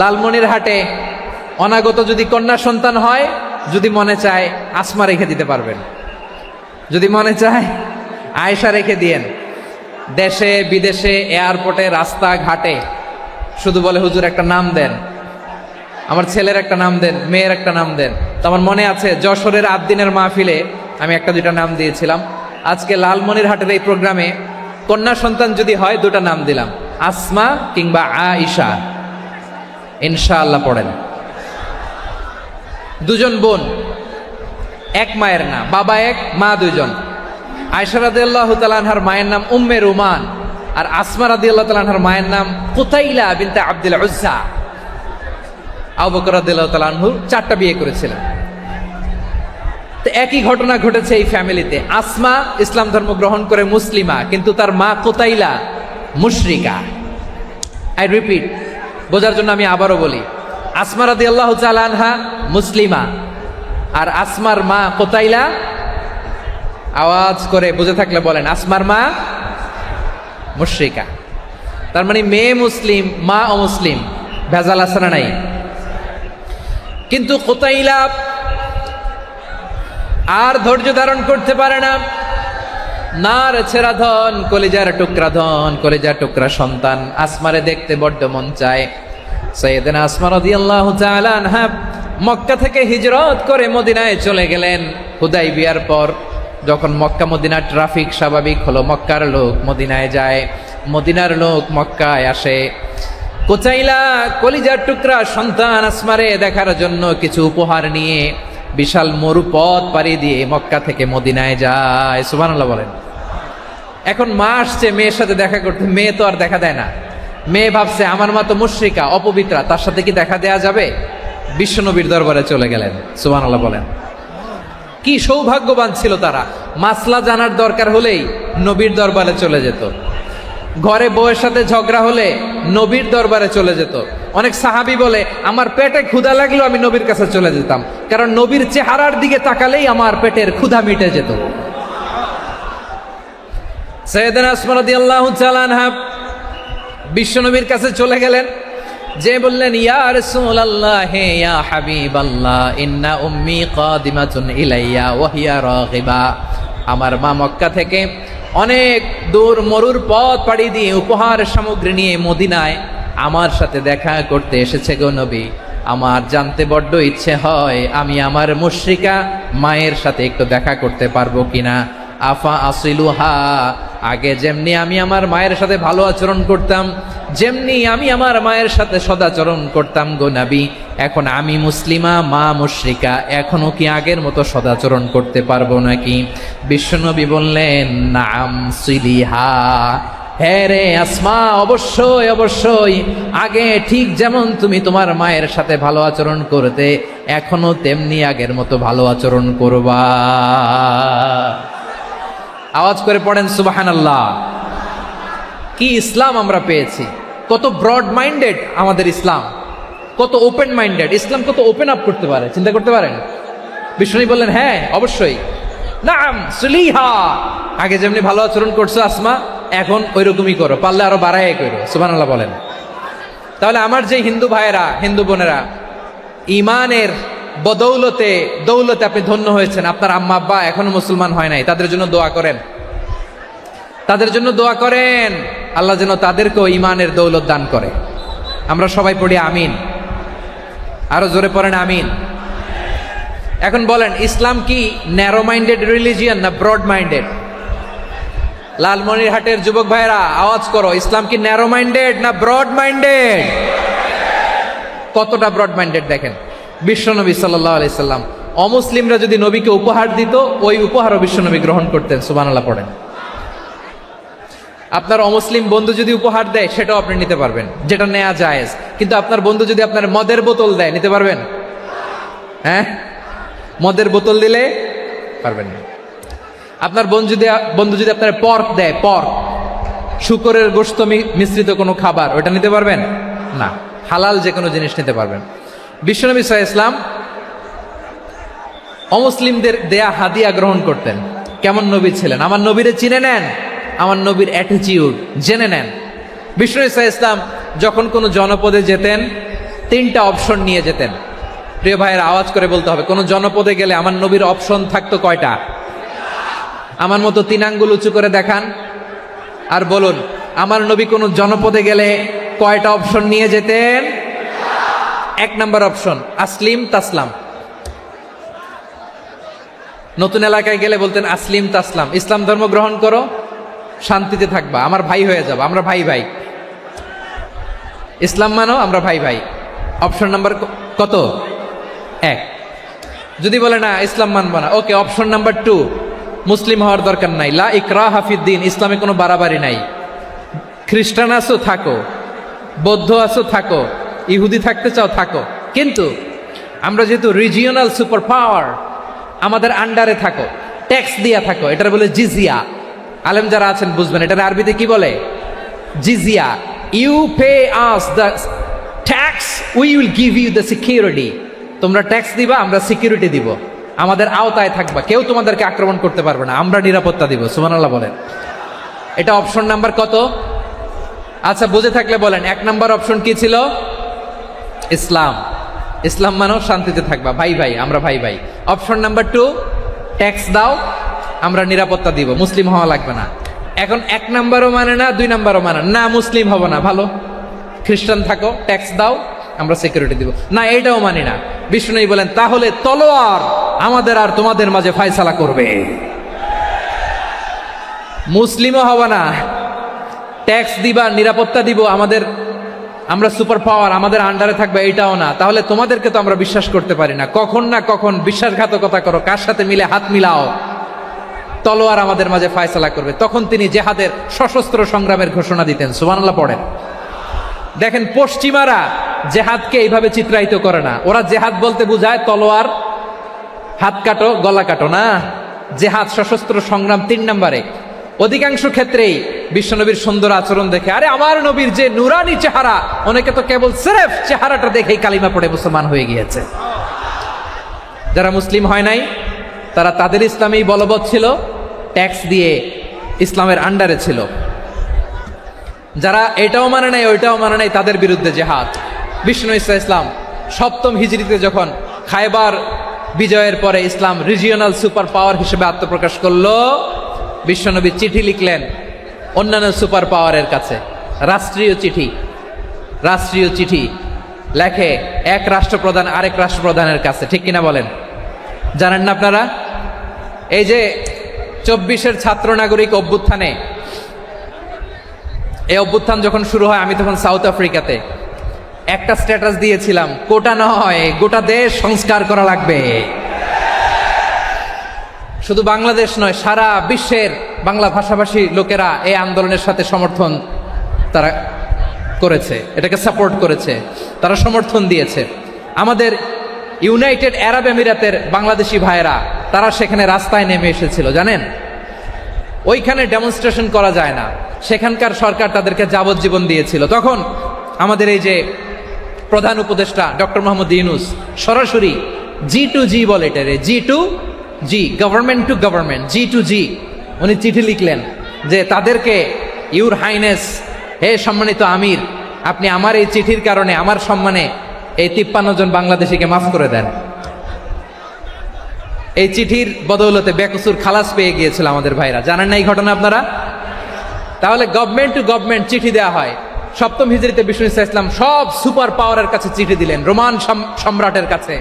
Speaker 1: লালমনিরহাটে অনাগত যদি কন্যা সন্তান হয়, যদি মনে চায় আসমা রেখে দিতে পারবেন, যদি মনে চায় আয়েশা রেখে দিয়েন। দেশে বিদেশে এয়ারপোর্টে রাস্তাঘাটে শুধু বলে হুজুর একটা নাম দেন, আমার ছেলের একটা নাম দেন, মেয়ের একটা নাম দেন। তো আমার মনে আছে যশোরের আদ্দিনের মাহফিলে আমি একটা দুইটা নাম দিয়েছিলাম। আজকে লালমনিরহাটের এই প্রোগ্রামে কন্যা সন্তান যদি হয় দুটা নাম দিলাম, আসমা কিংবা আয়েশা। ইনশাআল্লাহ পড়েন। দুজন বোন, এক মায়ের না, বাবা এক মা দুইজন। আয়েশা রাদিয়াল্লাহু তাআলা আনহার মায়ের নাম উম্মে রুমান, আর আসমা রাদিয়াল্লাহু তাআলা আনহার মায়ের নাম কুতাইলা বিনতে আব্দুল উজ্জা। আবু বকর রাদিয়াল্লাহু তাআলা আনহু 4টা বিয়ে করেছিলেন। তো একই ঘটনা ঘটেছে এই ফ্যামিলিতে। আসমা ইসলাম ধর্ম গ্রহণ করে মুসলিমা, কিন্তু তার মা কুতাইলা মুশরিকা। আই রিপিট, বোঝার জন্য আমি আবারও বলি, আসমা রাদিয়াল্লাহু তাআলা আনহা মুসলিমা, আর আসমার মা কুতাইলা, আওয়াজ করে বুঝে থাকলে বলেন, আসমার মা মুশরিকা। তার মানে মেয়ে মুসলিম, মা অমুসলিম। ভেজাল আছে না নাই? কিন্তু কুতাইলা আর ধৈর্য ধারণ করতে পারে না। নার ছেড়া ধন, কলিজার টুকরা ধন, কলিজার টুকরা সন্তান আসমারে দেখতে বড্ড মন চায়। সাইয়েদানা আসমা রাদিয়াল্লাহু তাআলা আনহা মক্কা থেকে হিজরত করে মদিনায় চলে গেলেন হুদাইবিয়ার পর। যখন মক্কা মদিনার ট্রাফিক স্বাভাবিক হলো, মক্কার লোক মদিনায় যায়, মদিনার লোক মক্কায় আসে। কুতাইলা কলিজার টুকরা সন্তান আসমারে দেখার জন্য কিছু উপহার নিয়ে বিশাল মরুপথ পাড়ি দিয়ে মক্কা থেকে মদিনায় যায়। সুবহানাল্লাহ বলেন। এখন মা আসছে মেয়ের সাথে দেখা করতে, মেয়ে তো আর দেখা দেয় না। মেয়ে ভাবছে আমার মা তো মুশরিকা, অপবিত্রা, তার সাথে কি দেখা দেয়া যাবে? বিশ্বনবীর দরবারে চলে গেলেন। সুবহানাল্লাহ বলেন। কি সৌভাগ্যবান ছিল তারা, মাসলা জানার দরকার হলেই নবীর দরবারে চলে যেত। ঘরে বউয়ের সাথে ঝগড়া হলে নবীর দরবারে চলে যেত। অনেক সাহাবী বলে আমার পেটে ক্ষুধা লাগলো আমি নবীর কাছে চলে যেতাম, কারণ নবীর চেহারার দিকে তাকালেই আমার পেটের ক্ষুধা মিটে যেত। সাইয়েদানা আসমা রাদিয়াল্লাহু তাআলা আনহা বিশ্বনবীর কাছে চলে গেলেন, যে বললেন ইয়া রাসূলুল্লাহ ইয়া হাবিবাল্লাহ ইন্না উম্মি কাদিমাতুন ইলাইয়া ওয়া হিয়া রাগিবা। আমার মা মক্কা থেকে অনেক দূর মরুর পথ পাড়ি দিয়ে উপহার সামগ্রী নিয়ে মদিনায় আমার সাথে দেখা করতে এসেছে গো নবী। আমার জানতে বড্ড ইচ্ছে হয় আমি আমার মুশরিকা মায়ের সাথে একটু দেখা করতে পারবো কিনা। আফা আসিলুহা, আগে যেমনি আমি আমার মায়ের সাথে ভালো আচরণ করতাম, যেমনি আমি আমার মায়ের সাথে সদাচরণ করতাম গো নবী, এখন আমি মুসলিমা মা মুশরিকা, এখনো কি আগের মতো সদাচরণ করতে পারবো নাকি? বিশ্বনবী বললেন নাম সিলিহা, হ্যাঁ রে আসমা, অবশ্যই অবশ্যই, আগে ঠিক যেমন তুমি তোমার মায়ের সাথে ভালো আচরণ করতে এখনো তেমনি আগের মতো ভালো আচরণ করবা। আওয়াজ করে পড়েন সুবহানাল্লাহ। কি ইসলাম আমরা পেয়েছি! কত ব্রড মাইন্ডেড আমাদের ইসলাম, কত ওপেন মাইন্ডেড ইসলাম, কত ওপেন আপ করতে পারে, চিন্তা করতে পারেন। বিষ্ণু বললেন হ্যাঁ অবশ্যই, নাম সুলিহা, আগে যেমনি ভালো আচরণ করছো আসমা এখন ওইরকমই করো, পারলে আরো বাড়াই করো। সুবহানাল্লাহ বলেন। তাহলে আমার যে হিন্দু ভাইয়েরা, হিন্দু বোনেরা ইমানের বদৌলতে দৌলতে আপনি ধন্য হয়েছেন, আপনার আম্মা আব্বা এখনো মুসলমান হয় নাই, তাদের জন্য দোয়া করেন, তাদের জন্য দোয়া করেন, আল্লাহ যেন তাদেরকেও ইমানের দৌলত দান করে। আমরা সবাই পড়ি আমিন, আরো জোরে পড়েন আমিন। এখন বলেন, ইসলাম কি ন্যারো মাইন্ডেড রিলিজিয়ান না ব্রড মাইন্ডেড? লালমনিরহাটের যুবক ভাইরা আওয়াজ করো, ইসলাম কি ন্যারো মাইন্ডেড না ব্রড মাইন্ডেড? কতটা ব্রড মাইন্ডেড দেখেন, বিশ্বনবী সাল্লাল্লাহু আলাইহি সাল্লাম অমুসলিমরা যদি নবীকে উপহার দিত, ওই উপহারও বিশ্বনবী গ্রহণ করতেন। সুবহানাল্লাহ পড়েন। আপনার অমুসলিম বন্ধু যদি উপহার দেয়, সেটাও আপনি নিতে পারবেন, যেটা নেওয়া জায়েজ। কিন্তু আপনার বন্ধু যদি আপনার মদের বোতল দেয়, নিতে পারবেন? হ্যাঁ, মদের বোতল দিলে পারবেন না। আপনার বন্ধু যদি আপনার পর্ক দেয়, পর্ক শুকরের গোশত মিশ্রিত কোনো খাবার, ওটা নিতে পারবেন না। হালাল যে কোনো জিনিস নিতে পারবেন। বিশ্বনবী সাল্লাল্লাহু আলাইহি ওয়াসাল্লাম অমুসলিমদের দেয়া হাদিয়া গ্রহণ করতেন। কেমন নবী ছিলেন? আমার নবীরে চিনে নেন, আমার নবীর অ্যাটিটিউড জেনে নেন। বিশ্বনবী সাল্লাল্লাহু আলাইহি ওয়াসাল্লাম যখন কোনো জনপদে যেতেন, 3টা অপশন নিয়ে যেতেন। প্রিয় ভাইয়ের আওয়াজ করে বলতে হবে, কোন জনপদে গেলে আমার নবীর অপশন থাকতো কয়টা? আমার মতো 3 আঙ্গুল উঁচু করে দেখান আর বলুন, আমার নবী কোন জনপদে গেলে কয়টা অপশন নিয়ে যেতেন? 1 নাম্বার অপশন আসলিম তাসলাম। নতুন এলাকায় গেলে বলতেন আসলিম তাসলাম, ইসলাম ধর্ম গ্রহণ করো, শান্তিতে থাকবা, আমার ভাই হয়ে যাবো, আমরা ভাই ভাই। ইসলাম মানো, আমরা ভাই ভাই। অপশন নাম্বার কত? 1। যদি বলে না ইসলাম মানবো না, ওকে, অপশন নাম্বার 2, মুসলিম হওয়ার দরকার নাই, লা ইকরাহা ফিদ্দিন, ইসলামে কোনো বাড়াবাড়ি নাই। খ্রিস্টান আছো থাকো, বৌদ্ধ আছো থাকো, ইহুদি থাকতে চাও থাকো, কিন্তু আমরা যেহেতু রিজিওনাল সুপার পাওয়ার, আমাদের আন্ডারে থাকো, ট্যাক্স দিয়া থাকো, এটার বলে জিজিয়া। আলেম যারা আছেন বুঝবেন, এটার আরবিতে কি বলে? জিজিয়া। You pay us the tax, we will give you the security. তোমরা ট্যাক্স দিবা, আমরা সিকিউরিটি দিব, আমাদের আওতায় থাকবা, কেউ তোমাদেরকে আক্রমণ করতে পারবে না, আমরা নিরাপত্তা দিব। সুবহানাল্লাহ বলেন। এটা অপশন নাম্বার কত? আচ্ছা, বুঝে থাকলে বলেন, 1 নাম্বার অপশন কি ছিল? ইসলাম। ইসলাম মানো, শান্তিতে থাকবা, ভাই ভাই, আমরা ভাই ভাই। অপশন নাম্বার 2, ট্যাক্স দাও, আমরা নিরাপত্তা দিব, মুসলিম হওয়া লাগবে না। এখন 1 নাম্বারও মানে না, 2 নাম্বারও মানে না, মুসলিম হব না, ভালো, খ্রিস্টান থাকো, ট্যাক্স দাও, আমরা সিকিউরিটি দিব না, এইটাও মানি না। বিষ্ণু বলেন, তাহলে তলোয়ার আমাদের আর তোমাদের মাঝে ফায়সালা করবে। মুসলিমও হবা না, ট্যাক্স দিবা, নিরাপত্তা দিব, আমরা সুপার পাওয়ার, আমাদের আন্ডারে থাকবে, এটাও না। তাহলে তোমাদেরকে তো আমরা বিশ্বাস করতে পারি না, কখন না কখন বিশ্বাসঘাতকতা করো, কার সাথে মিলে হাত মিলাও, তলোয়ার আমাদের মাঝে ফায়সালা করবে। তখন তিনি জেহাদের সশস্ত্র সংগ্রামের ঘোষণা দিতেন। সুবহানাল্লাহ পড়েন। দেখেন, পশ্চিমারা জেহাদকে এইভাবে চিত্রায়িত করে না। ওরা জেহাদ বলতে বুঝায় তলোয়ার, হাত কাটো, গলা কাটো না। জেহাদ সশস্ত্র সংগ্রাম 3 নম্বরে। অধিকাংশ ক্ষেত্রেই বিশ্বনবীর সুন্দর আচরণ দেখে, আরে আমার নবীর যে নুরানি চেহারা, অনেকে তো কেবল সিরেফ চেহারাটা দেখেই কালিমা পড়ে মুসলমান হয়ে গিয়েছে। যারা মুসলিম হয় নাই, তারা তাদের ইসলামেই বলবৎ ছিল, ট্যাক্স দিয়ে ইসলামের আন্ডারে ছিল। যারা এটাও মানে নাই, ওইটাও মানে নাই, তাদের বিরুদ্ধে জেহাদ। বিষ্ণু ইসলাম 7ম হিজরিতে যখন খায়বার বিজয়ের পরে ইসলাম রিজিওনাল সুপার পাওয়ার হিসেবে আত্মপ্রকাশ করলো, বিশ্বনবী চিঠি লিখলেন অন্যান্য সুপার পাওয়ারের কাছে, রাষ্ট্রীয় চিঠি লেখে এক রাষ্ট্রপ্রধান আরেক রাষ্ট্রপ্রধানের কাছে। ঠিক কিনা বলেন? জানেন না আপনারা? এই যে 24-এর ছাত্র নাগরিক অভ্যুত্থানে, এই অভ্যুত্থান যখন শুরু হয়, আমি তখন সাউথ আফ্রিকাতে একটা স্ট্যাটাস দিয়েছিলাম, কোটা নয়, গোটা দেশ সংস্কার করা লাগবে। শুধু বাংলাদেশ নয়, সারা বিশ্বের বাংলা ভাষাভাষী লোকেরা এই আন্দোলনের সাথে সমর্থন তারা করেছে, এটাকে সাপোর্ট করেছে, তারা সমর্থন দিয়েছে। আমাদের ইউনাইটেড আরব আমিরাতের বাংলাদেশি ভাইয়েরা, তারা সেখানে রাস্তায় নেমে এসেছিল, জানেন? ওইখানে ডেমনস্ট্রেশন করা যায় না, সেখানকার সরকার তাদেরকে যাবজ্জীবন দিয়েছিল। তখন আমাদের এই যে প্রধান উপদেষ্টা ডক্টর মোহাম্মদ ইউনূস সরাসরি G2G বলে, এটারে G2G, government to government, G2G, উনি চিঠি লিখলেন যে তাদেরকে, ইউর হাইনেস, হে সম্মানিত আমির, আপনি আমার এই চিঠির কারণে আমার সম্মানে এই 53 জন বাংলাদেশিকে মাফ করে দেন। এই চিঠির বদৌলতে বেকসুর খালাস পেয়ে গিয়েছিল আমাদের ভাইরা। জানেন না এই ঘটনা আপনারা? তাহলে গভর্নমেন্ট টু গভর্নমেন্ট চিঠি দেওয়া হয়। সপ্তম হিজরিতে বিষ্ণু ইসলাম সব সুপার পাওয়ারের কাছে চিঠি দিলেন, রোমান সম্রাটের কাছে,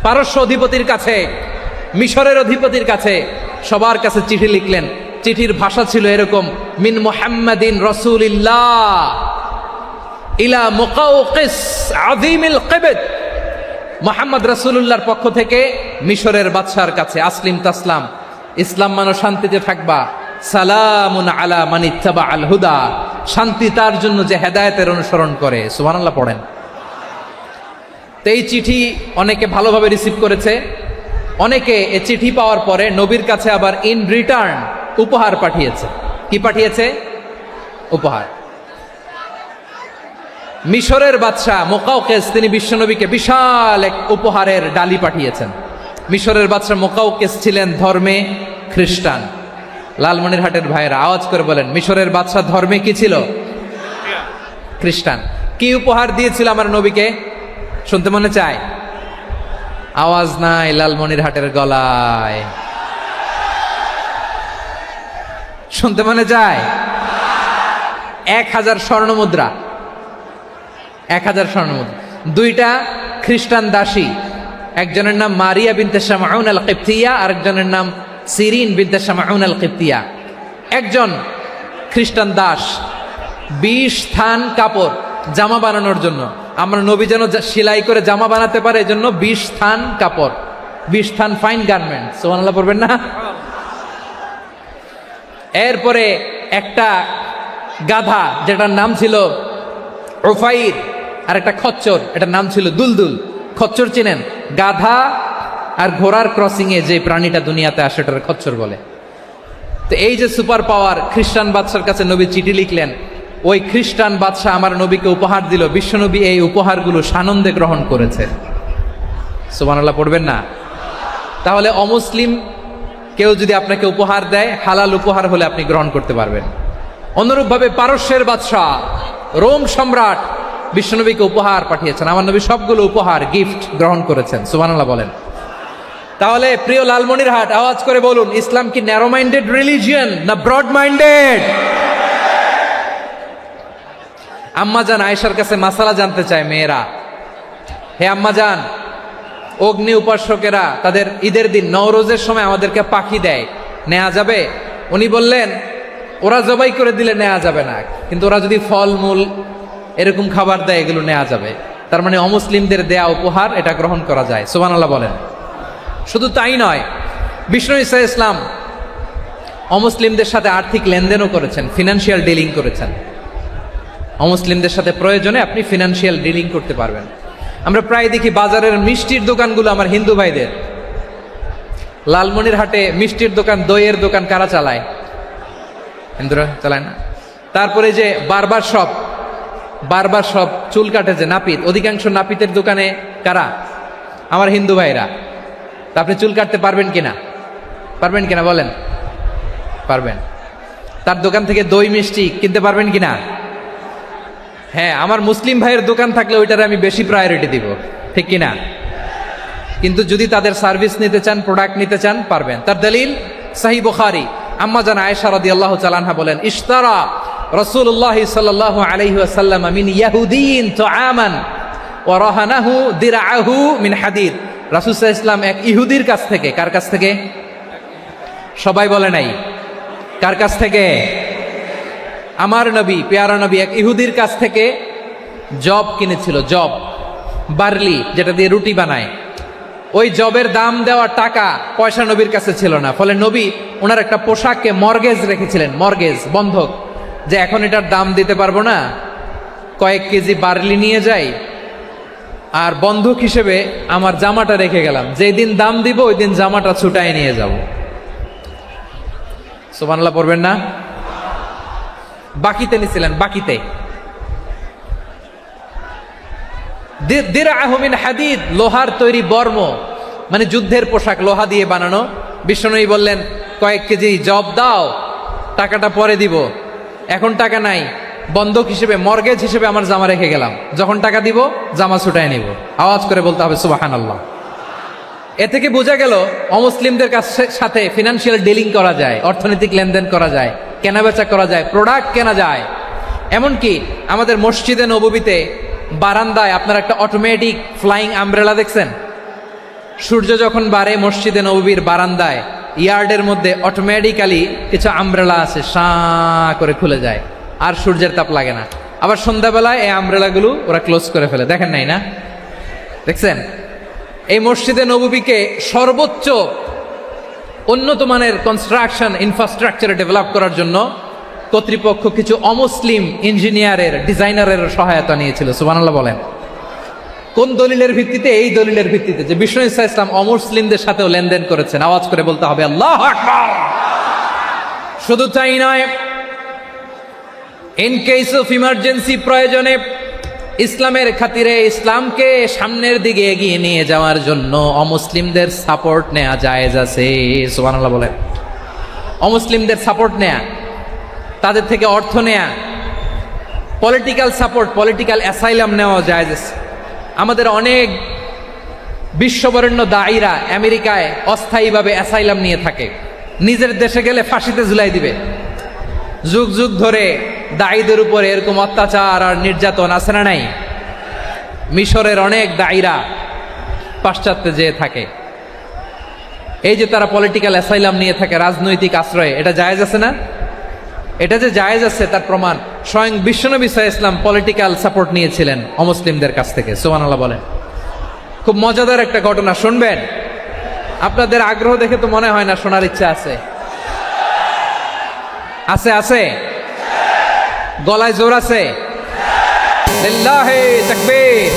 Speaker 1: পারস্য অধিপতির কাছে, মিশরের অধিপতির কাছে, সবার কাছে চিঠি লিখলেন। চিঠির ভাষা ছিল এরকম, মিন মুহাম্মাদিন রাসূলিল্লাহ ইলা মুকাওকিস আযীমিল কিবত, মুহাম্মদ রাসূলুল্লাহর পক্ষ থেকে মিশরের বাদশার কাছে, আসলিম তাসলাম, ইসলাম মানো শান্তিতে থাকবা, সালামুন আলা মান ইত্তাবা আল হুদা, শান্তি তার জন্য যে হেদায়েতের অনুসরণ করে। সুবহানাল্লাহ পড়েন। তো এই চিঠি অনেকে ভালোভাবে রিসিভ করেছে। অনেকে এই চিঠি পাওয়ার পরে নবীর কাছে আবার ইন রিটার্ন উপহার পাঠিয়েছে। কি পাঠিয়েছে? উপহার। মিশরের বাদশাহ মুকাওকিস তিনি বিশ্বনবীকে বিশাল এক উপহারের ডালি পাঠিয়েছেন। মিশরের বাদশাহ মুকাওকিস ছিলেন ধর্মে খ্রিস্টান। লালমনিরহাটের ভাইয়েরা আওয়াজ করে বলেন, মিশরের বাদশাহ ধর্মে কি ছিল? খ্রিস্টান। কি উপহার দিয়েছিল আমার নবীকে? শুনতে মনে চায়? আওয়াজ নাই লালমনিরহাটের গলায়। শুনতে মনে চায়? 1000 স্বর্ণমুদ্রা। 1000 স্বর্ণমুদ্রা। 2টা খ্রিস্টান দাসী, একজনের নাম মারিয়া বিনতে শামউন আল কিবতিয়া, আরেকজনের নাম সিরিন বিনতে শামউন আল কিবতিয়া। একজন খ্রিস্টান দাস 20 থান কাপড় জামা বানানোর জন্য, আমরা নবী যেন সেলাই করে জামা বানাতে পারে এজন্য 20 থান কাপড়, 20 থান ফাইন গার্মেন্ট। সুবহানাল্লাহ পড়বেন না? এরপরে একটা গাধা যেটার নাম ছিল উফাইর, আর একটা খচ্চর, এটার নাম ছিল দুলদুল। খচ্চর চিনেন? গাধা আর ঘোড়ার ক্রসিং এ যে প্রাণীটা দুনিয়াতে আসে ওটার খচ্চর বলে। তো এই যে সুপার পাওয়ার খ্রিস্টান বাদশার কাছে নবী চিঠি লিখলেন, ওই খ্রিস্টান বাদশাহ আমার নবীকে উপহার দিল। বিশ্বনবী এই উপহারগুলো সানন্দে গ্রহণ করেছে। সুবহানাল্লাহ পড়বেন না? তাহলে অমুসলিম কেউ যদি আপনাকে উপহার দেয়, হালাল উপহার হলে আপনি গ্রহণ করতে পারবেন। অনুরূপভাবে পারস্যের বাদশাহ, রোম সম্রাট বিশ্বনবীকে উপহার পাঠিয়েছেন। আমার নবী সবগুলো উপহার গিফট গ্রহণ করেছেন। সুবহানাল্লাহ বলেন। তাহলে প্রিয় লালমনিরহাট আওয়াজ করে বলুন, ইসলাম কি ন্যারো মাইন্ডেড রিলিজিয়ন না ব্রড মাইন্ডেড? আম্মাজান আয়েশার কাছে মাসালা জানতে চায় মেয়েরা, হে আম্মাজান, অগ্নি উপাসকেরা তাদের ঈদের দিন নওরোজের সময় আমাদেরকে পাখি দেয়, নেওয়া যাবে? উনি বললেন, ওরা জবাই করে দিলে নেওয়া যাবে না, কিন্তু ওরা যদি ফলমূল এরকম খাবার দেয় এগুলো নেওয়া যাবে। তার মানে অমুসলিমদের দেয়া উপহার এটা গ্রহণ করা যায়। সুবহানাল্লাহ বলেন। শুধু তাই নয়, বিষ্ণু ঈসা ইসলাম অমুসলিমদের সাথে আর্থিক লেনদেনও করেছেন, ফিনান্সিয়াল ডিলিং করেছেন। অমুসলিমদের সাথে প্রয়োজনে আপনি ফিনান্সিয়াল ডিলিং করতে পারবেন। আমরা প্রায় দেখি বাজারের মিষ্টির দোকানগুলো আমার হিন্দু ভাইদের। লালমনিরহাটে মিষ্টির দোকান, দইয়ের দোকান কারা চালায়? হিন্দুরা চালায় না? তারপরে যে বারবার শপ, চুল কাটে যে নাপিত, অধিকাংশ নাপিতের দোকানে কারা? আমার হিন্দু ভাইরা। তা আপনি চুল কাটতে পারবেন কিনা? পারবেন কিনা বলেন? পারবেন। তার দোকান থেকে দই মিষ্টি কিনতে পারবেন কিনা? হ্যাঁ, আমার মুসলিম ভাইয়ের দোকান থাকলে ওইটারে আমি বেশি প্রায়োরিটি দিব, ঠিক কিনা? কিন্তু যদি তাদের সার্ভিস নিতে চান, প্রোডাক্ট নিতে চান, পারবেন। তার দলিল সহিহ বুখারী, আম্মা জান আয়েশা রাদিয়াল্লাহু তাআলা আনহা বলেন, ইশতারা রাসূলুল্লাহ সাল্লাল্লাহু আলাইহি ওয়াসাল্লাম মিন ইয়াহুদিয়িন তুআমান ওয়া রাহানাহু দিরআহু মিন হাদিদ। রাসূল সাল্লাল্লাহু আলাইহি ওয়াসাল্লাম এক ইহুদির কাছ থেকে, কার কাছ থেকে? সবাই বলে নাই কার কাছ থেকে? আমার নবী, পেয়ারা নবী এক ইহুদির কাছ থেকে জব কিনেছিল। জব, বার্লি, যেটা দিয়ে রুটি বানায়। ওই জবের দাম দেওয়া টাকা পয়সা নবীর কাছে ছিল না। ফলে নবী ওনার একটা পোশাককে মর্গেজ রেখেছিলেন, মর্গেজ, বন্ধক, যে এখন এটার দাম দিতে পারবো না, কয়েক কেজি বার্লি নিয়ে যাই আর বন্ধক হিসেবে আমার জামাটা রেখে গেলাম, যেই দিন দাম দিব ওই দিন জামাটা ছুটাই নিয়ে যাব। সুবহানাল্লাহ পড়বেন না? বাকিতে নিছিলেন, বাকিতে। দিরআহু মিন হাদিদ, লোহার তৈরি বর্ম, মানে যুদ্ধের পোশাক, লোহা দিয়ে বানানো। বিশ্বনবী বললেন, কয়েক কেজি জব দাও, টাকাটা পরে দিব, এখন টাকা নাই, বন্ধক হিসেবে, মর্গেজ হিসেবে আমার জামা রেখে গেলাম, যখন টাকা দিব জামা ছুটায় নিব। আওয়াজ করে বলতে হবে সুবহানাল্লাহ। এ থেকে বোঝা গেল অমুসলিমদের সাথে ফিনান্সিয়াল ডিলিং করা যায়, অর্থনৈতিক লেনদেন করা যায়, কেনাবেচা করা যায়, প্রোডাক্ট কেনা যায়। এমনকি আমাদের মসজিদে নববীতে বারান্দায় আপনারা একটা অটোমেটিক ফ্লাইং আমব্রেলা দেখছেন? সূর্য যখন বাড়ে মসজিদে নববীর বারান্দায় ইয়ার্ডের মধ্যে অটোমেটিক্যালি কিছু আমব্রেলা আছে, সাঁ করে খুলে যায়, আর সূর্যের তাপ লাগে না। আবার সন্ধ্যাবেলায় এই আমব্রেলাগুলো ওরা ক্লোজ করে ফেলে, দেখেন নাই না? দেখছেন? এই মসজিদে নববীকে সর্বোচ্চ উন্নত মানের কনস্ট্রাকশন ইনফ্রাস্ট্রাকচারে ডেভেলপ করার জন্য কর্তৃপক্ষ কিছু অমুসলিম ইঞ্জিনিয়ারের, ডিজাইনারের সহায়তা নিয়েছিল। সুবহানাল্লাহ বলেন। কোন দলিলের ভিত্তিতে? এই দলিলের ভিত্তিতে যে বিষ্ণু ঈসা ইসলাম অমুসলিমদের সাথেও লেনদেন করেছেন। আওয়াজ করে বলতে হবে আল্লাহু আকবার। শুধু তাই নয়, ইন কেস অফ ইমার্জেন্সি, প্রয়োজনে ইসলামের খাতিরে, ইসলামকে সামনের দিকে এগিয়ে নিয়ে যাওয়ার জন্য অমুসলিমদের সাপোর্ট নেওয়া জায়েজ আছে। সুবহানাল্লাহ বলেন। অমুসলিমদের সাপোর্ট নেয়া, তাদের থেকে অর্থ নেয়া, পলিটিক্যাল সাপোর্ট, পলিটিক্যাল অ্যাসাইলাম নেওয়া জায়েজ আছে। আমাদের অনেক বিশ্ববরেণ্য দায়ীরা আমেরিকায় অস্থায়ীভাবে অ্যাসাইলাম নিয়ে থাকে, নিজের দেশে গেলে ফাঁসিতে ঝুলাই দিবে। যুগ যুগ ধরে দায়ীদের উপরে এরকম অত্যাচার আর নির্যাতন আছে না নাই? মিশরের অনেক দায়ীরা পাশ্চাত্যে যেয়ে থাকে। এই যে তারা পলিটিক্যাল অ্যাসাইলাম নিয়ে থাকে, রাজনৈতিক আশ্রয়ে, এটা জায়েজ আছে না? এটা যে জায়েজ আছে তার প্রমাণ স্বয়ং বিশ্বনবী সাল্লাল্লাহু আলাইহি ওয়াসাল্লাম পলিটিক্যাল সাপোর্ট নিয়েছিলেন অমুসলিমদের কাছ থেকে। সুবহানাল্লাহ বলেন। খুব মজাদার একটা ঘটনা, শুনবেন? আপনাদের আগ্রহ দেখে তো মনে হয় না শোনার ইচ্ছা আছে। আছে আছে? গলায় জোর আছে? লিল্লাহি তাকবীর,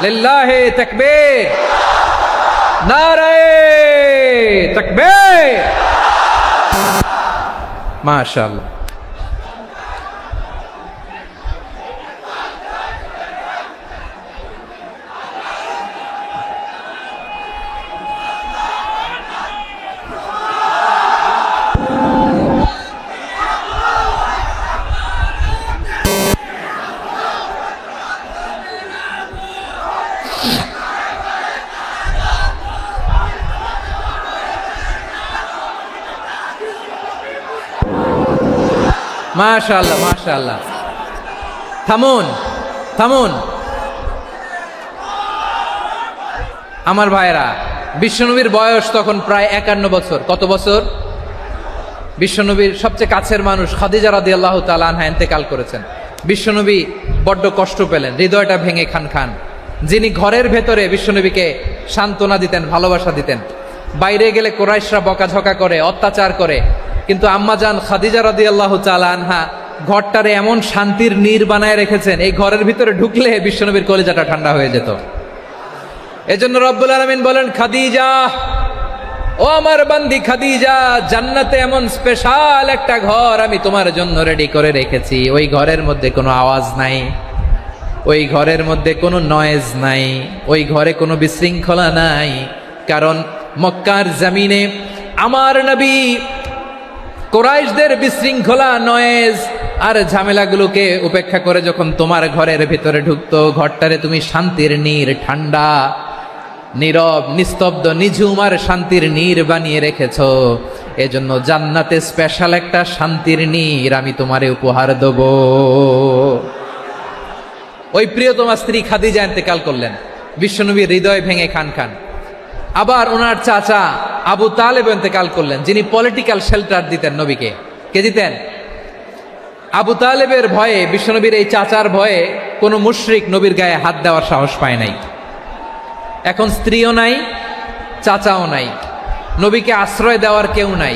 Speaker 1: লিল্লাহি তাকবীর, নারে তাকবীর। মাশাআল্লাহ। মাশাআল্লাহ, মাশাআল্লাহ। থামুন, থামুন আমার ভাইরা। বিশ্বনবীর বয়স তখন প্রায় 51 বছর। কত বছর? বিশ্বনবীর সবচেয়ে কাছের মানুষ খাদিজা রাদিয়াল্লাহু তাআলা আনহা ইন্তেকাল করেছেন। বিশ্বনবী বড্ড কষ্ট পেলেন, হৃদয়টা ভেঙে খান খান। যিনি ঘরের ভেতরে বিশ্বনবীকে সান্ত্বনা দিতেন, ভালোবাসা দিতেন, বাইরে গেলে কুরাইশরা বকাঝকা করে, অত্যাচার করে, কিন্তু আম্মাজান খাদিজা রাদিয়াল্লাহু তাআলা আনহা ঘরটারে এমন শান্তির নীড় বানায় রেখেছেন, এই ঘরের ভিতরে ঢুকলে বিশ্বনবীর কলিজাটা ঠান্ডা হয়ে যেত। এজন্য রব্বুল আলামিন বলেন, খাদিজা, ও আমার বান্দি খাদিজা, জান্নাতে এমন স্পেশাল একটা ঘর আমি তোমার জন্য রেডি করে রেখেছি। ওই ঘরের মধ্যে কোনো আওয়াজ নাই, ওই ঘরের মধ্যে কোনো নয়েজ নাই, ওই ঘরে কোনো বিশৃঙ্খলা নাই। কারণ মক্কার জমিনে আমার নবী কুরাইশদের বিশৃঙ্খলা, নয়েজ আর ঝামেলাগুলোকে উপেক্ষা করে যখন তোমার ঘরের ভিতরে ঢুকতো, ঘরটারে তুমি শান্তির নীড়, ঠান্ডা, নীরব, নিস্তব্ধ, নিঝুম আর শান্তির নীড় বানিয়ে রেখেছো। এজন্য জান্নাতে স্পেশাল একটা শান্তির নীড় আমি তোমারে উপহার দেব। ওই প্রিয়তমা স্ত্রী খাদিজা ইন্তেকাল করলেন, বিশ্বনবীর হৃদয় ভেঙে খান খান। আবার ওনার চাচা আবু তালেব ইন্তেকাল করলেন, যিনি পলিটিক্যাল শেল্টার দিতেন নবীকে। কে দিতেন? আবু তালেবের ভয়ে, বিশ্বনবীর এই চাচার ভয়ে কোনো মুশরিক নবীর গায়ে হাত দেওয়ার সাহস পায় নাই। এখন স্ত্রীও নাই, চাচাও নাই, নবীকে আশ্রয় দেওয়ার কেউ নাই,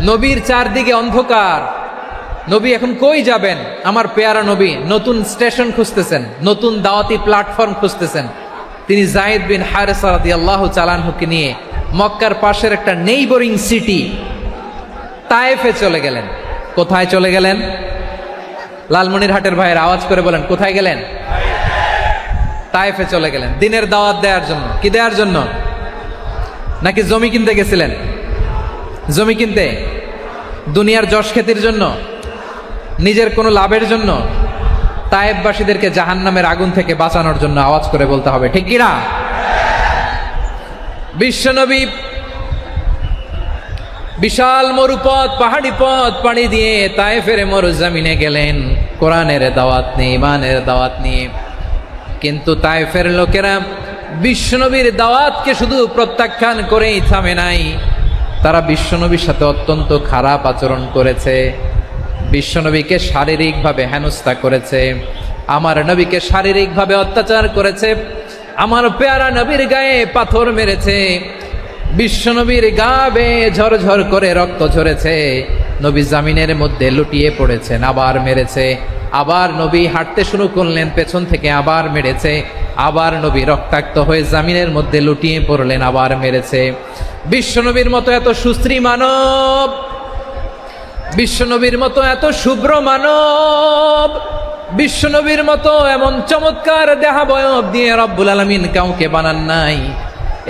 Speaker 1: নবীর চারদিকে অন্ধকার। নবী এখন কই যাবেন? আমার পেয়ারা নবী নতুন স্টেশন খুঁজতেছেন, নতুন দাওয়াতি প্ল্যাটফর্ম খুঁজতেছেন। তিনি যায়েদ বিন হারেসা রাদিয়াল্লাহু তাআলা আনহুকে নিয়ে মক্কার পাশের একটা নেইবরিং সিটি তায়েফে চলে গেলেন। কোথায় চলে গেলেন? লালমনিরহাটের ভাইয়ের আওয়াজ করে বলেন, কোথায় গেলেন? তায়েফে চলে গেলেন দিনের দাওয়াত দেওয়ার জন্য। কি দেওয়ার জন্য? নাকি জমি কিনতে গেছিলেন? জমি কিনতে? দুনিয়ার যশ খ্যাতির জন্য? নিজের কোনো লাভের জন্য? তায়েফবাসীদেরকে জাহান্নামের আগুন থেকে বাঁচানোর জন্য। আওয়াজ করে বলতে হবে ঠিক কিনা? বিশ্বনবী বিশাল মরুপথ, পাহাড়ি পথ পাড়ি দিয়ে তায়েফের মরুজমিনে গেলেন কোরআনের দাওয়াত নিয়ে, ইমানের দাওয়াত নিয়ে। কিন্তু তায়েফের লোকেরা বিশ্বনবীর দাওয়াতকে শুধু প্রত্যাখ্যান করেই থামে নাই, তারা বিশ্বনবীর সাথে অত্যন্ত খারাপ আচরণ করেছে, বিশ্বনবীকে শারীরিকভাবে হেনস্থা করেছে, আমার নবীকে শারীরিকভাবে অত্যাচার করেছে, আমার পেয়ারা নবীর গায়ে পাথর মেরেছে, বিশ্বনবীর গা বেয়ে ঝরঝর করে রক্ত ঝরেছে, নবী জামিনের মধ্যে লুটিয়ে পড়েছেন, আবার মেরেছে, আবার নবী হাঁটতে শুরু করলেন, পেছন থেকে আবার মেরেছে, আবার নবী রক্তাক্ত হয়ে জামিনের মধ্যে লুটিয়ে পড়লেন, আবার মেরেছে। বিশ্বনবীর মতো এত সুশ্রী মানব, বিশ্বনবীর মতো এত শুভ্র মানব, বিশ্বনবীর মতো এমন চমৎকার দেহাবয়ব দিয়ে রব্বুল আলামিন কাউকে বানান নাই।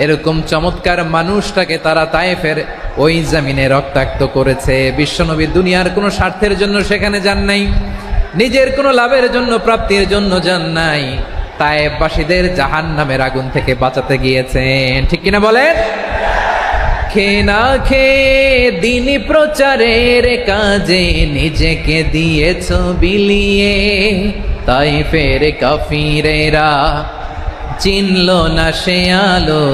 Speaker 1: এরকম চমৎকার মানুষটাকে তারা তায়েফের ওই জমিনে রক্তাক্ত করেছে। বিশ্বনবী দুনিয়ার কোনো স্বার্থের জন্য সেখানে যান নাই, নিজের কোনো লাভের জন্য, প্রাপ্তির জন্য যান নাই, তায়েফবাসীদের জাহান্নামের আগুন থেকে বাঁচাতে গিয়েছেন। ঠিক কিনা বলেন? খেয়ে না খেয়ে দিন প্রচারের কাজে নিজেকে দিয়েছ বিলিয়ে, তায়েফের কাফিরেরা চিনল না সে আলো,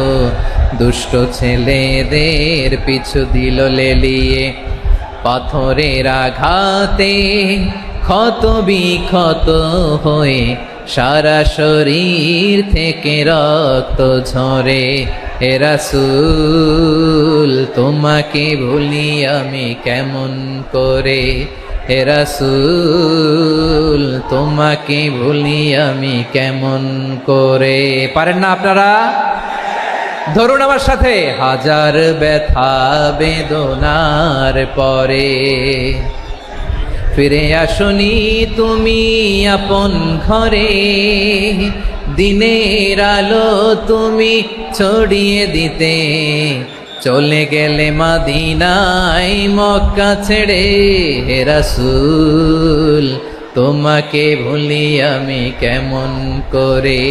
Speaker 1: দুষ্ট ছেলেদের পিছু দিল লেলিয়ে, পাথরের আঘাতে ক্ষত বিক্ষত হয়ে সারা শরীর থেকে রক্ত ঝরে। হে রাসূল তোমাকে ভুলি আমি কেমন করে, হে রাসূল তোমাকে ভুলি আমি কেমন করে। পারেন না আপনারা? ধরুন আমার সাথে। হাজার ব্যথা বেদনার পরে ফিরে আসনি তুমি আপন ঘরে, দিনের আলো তুমি ছড়িয়ে দিতে, চলে গেলে মদিনায় মক্কা ছেড়ে। হে রাসূল তোমাকে ভুলি আমি কেমন করে,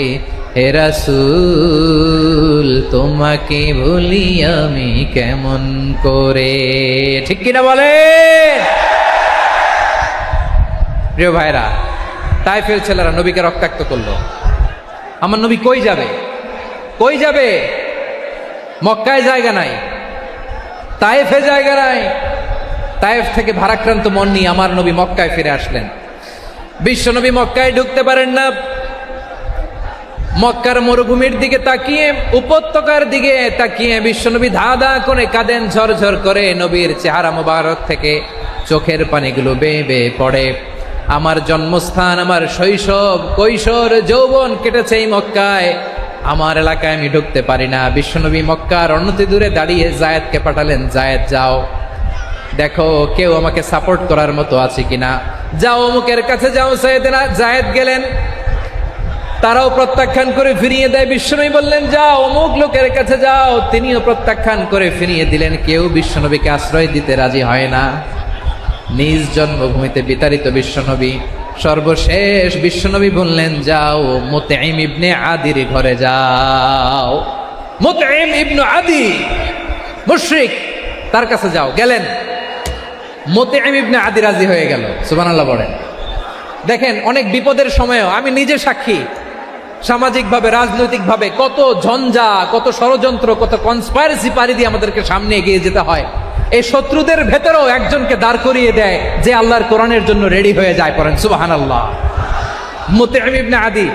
Speaker 1: হে রাসূল তোমাকে ভুলি আমি কেমন করে। ঠিক কিনা বলে? প্রিয় ভাইরা, তায়েফের ছেলেরা নবীকে রক্তাক্ত করলো। আমার নবী কই যাবে? কই যাবে? মক্কায় জায়গা নাই, তায়েফে জায়গা নাই। তায়েফ থেকে ভারাক্রান্ত মন নিয়ে আমার নবী মক্কায় ফিরে আসলেন। বিশ্বনবী মক্কায় ঢুকতে পারেন না। মক্কার মরুভূমির দিকে তাকিয়ে, উপত্যকার দিকে তাকিয়ে বিশ্বনবী ধা ধা করে কাঁদেন, ঝরঝর করে। নবীর চেহারা মোবারক থেকে চোখের পানিগুলো বেয়ে বেয়ে পড়ে। আমার জন্মস্থান, আমার শৈশব, কৈশোর, যৌবন কেটেছে এই মক্কায়, আমার এলাকায় আমি ঢুকতে পারি না। বিশ্বনবী মক্কার অনতি দূরে দাঁড়িয়ে জায়েদকে পাঠালেন, জায়েদ যাও দেখো কেউ আমাকে সাপোর্ট করার মতো আছে কিনা, যাও অমুকের কাছে যাও। জায়েদ গেলেন, তারাও প্রত্যাখ্যান করে ফিরিয়ে দেয়। বিশ্বনবী বললেন যাও অমুক লোকের কাছে যাও, তিনিও প্রত্যাখ্যান করে ফিরিয়ে দিলেন। কেউ বিশ্বনবীকে আশ্রয় দিতে রাজি হয় না। নিজ জন্মভূমিতে বিতাড়িত বিশ্বনবী, সর্বশেষ বিশ্বনবী বললেন যাও মুতঈম ইবনে আদির ঘরে যাও। মুতঈম ইবনে আদি মুশরিক, তার কাছে যাও। গেলেন, মুতঈম ইবনে আদি রাজি হয়ে গেল। সুবহানাল্লাহ বলেন। দেখেন, অনেক বিপদের সময়ও আমি নিজে সাক্ষী, সামাজিকভাবে, রাজনৈতিকভাবে কত ঝঞ্ঝা, কত ষড়যন্ত্র, কত কনস্পাইরেসি পাড়ি দিয়ে আমাদেরকে সামনে এগিয়ে যেতে হয়। এই শত্রুদের ভেতরেও একজনকে দাঁড় করিয়ে দেয় যে আল্লাহর কোরআনের জন্য রেডি হয়ে যায়। পড়েন সুবহানাল্লাহ। মুতঈম ইবনে আদি,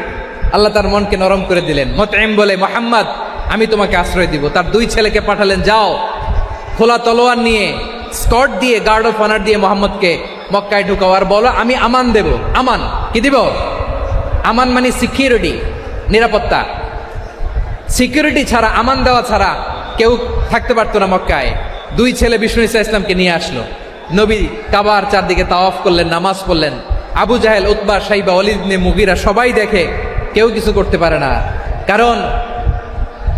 Speaker 1: আল্লাহ তার মনকে নরম করে দিলেন। মুতঈম বলে, মুহাম্মদ আমি তোমাকে আশ্রয় দিব। তার দুই ছেলেকে পাঠালেন, যাও খোলা তলোয়ার নিয়ে, স্কট দিয়ে, গার্ড অফ অনার দিয়ে মোহাম্মদকে মক্কায় ঢুকাও, আর বলো আমি আমান দেব। আমান কি দিব? আমান মানে সিকিউরিটি, নিরাপত্তা। সিকিউরিটি ছাড়া, আমান দেওয়া ছাড়া কেউ থাকতে পারতো না মক্কায়। দুই ছেলে বিষ্ণু ইসা ইসলামকে নিয়ে আসলো। নবী কাবার চারদিকে তাওয়াফ করলেন, নামাজ পড়লেন। আবু জাহেল, উতবা, শাইবা, ওয়ালিদ ইবনে মুগীরা সবাই দেখে, কেউ কিছু করতে পারে না। কারণ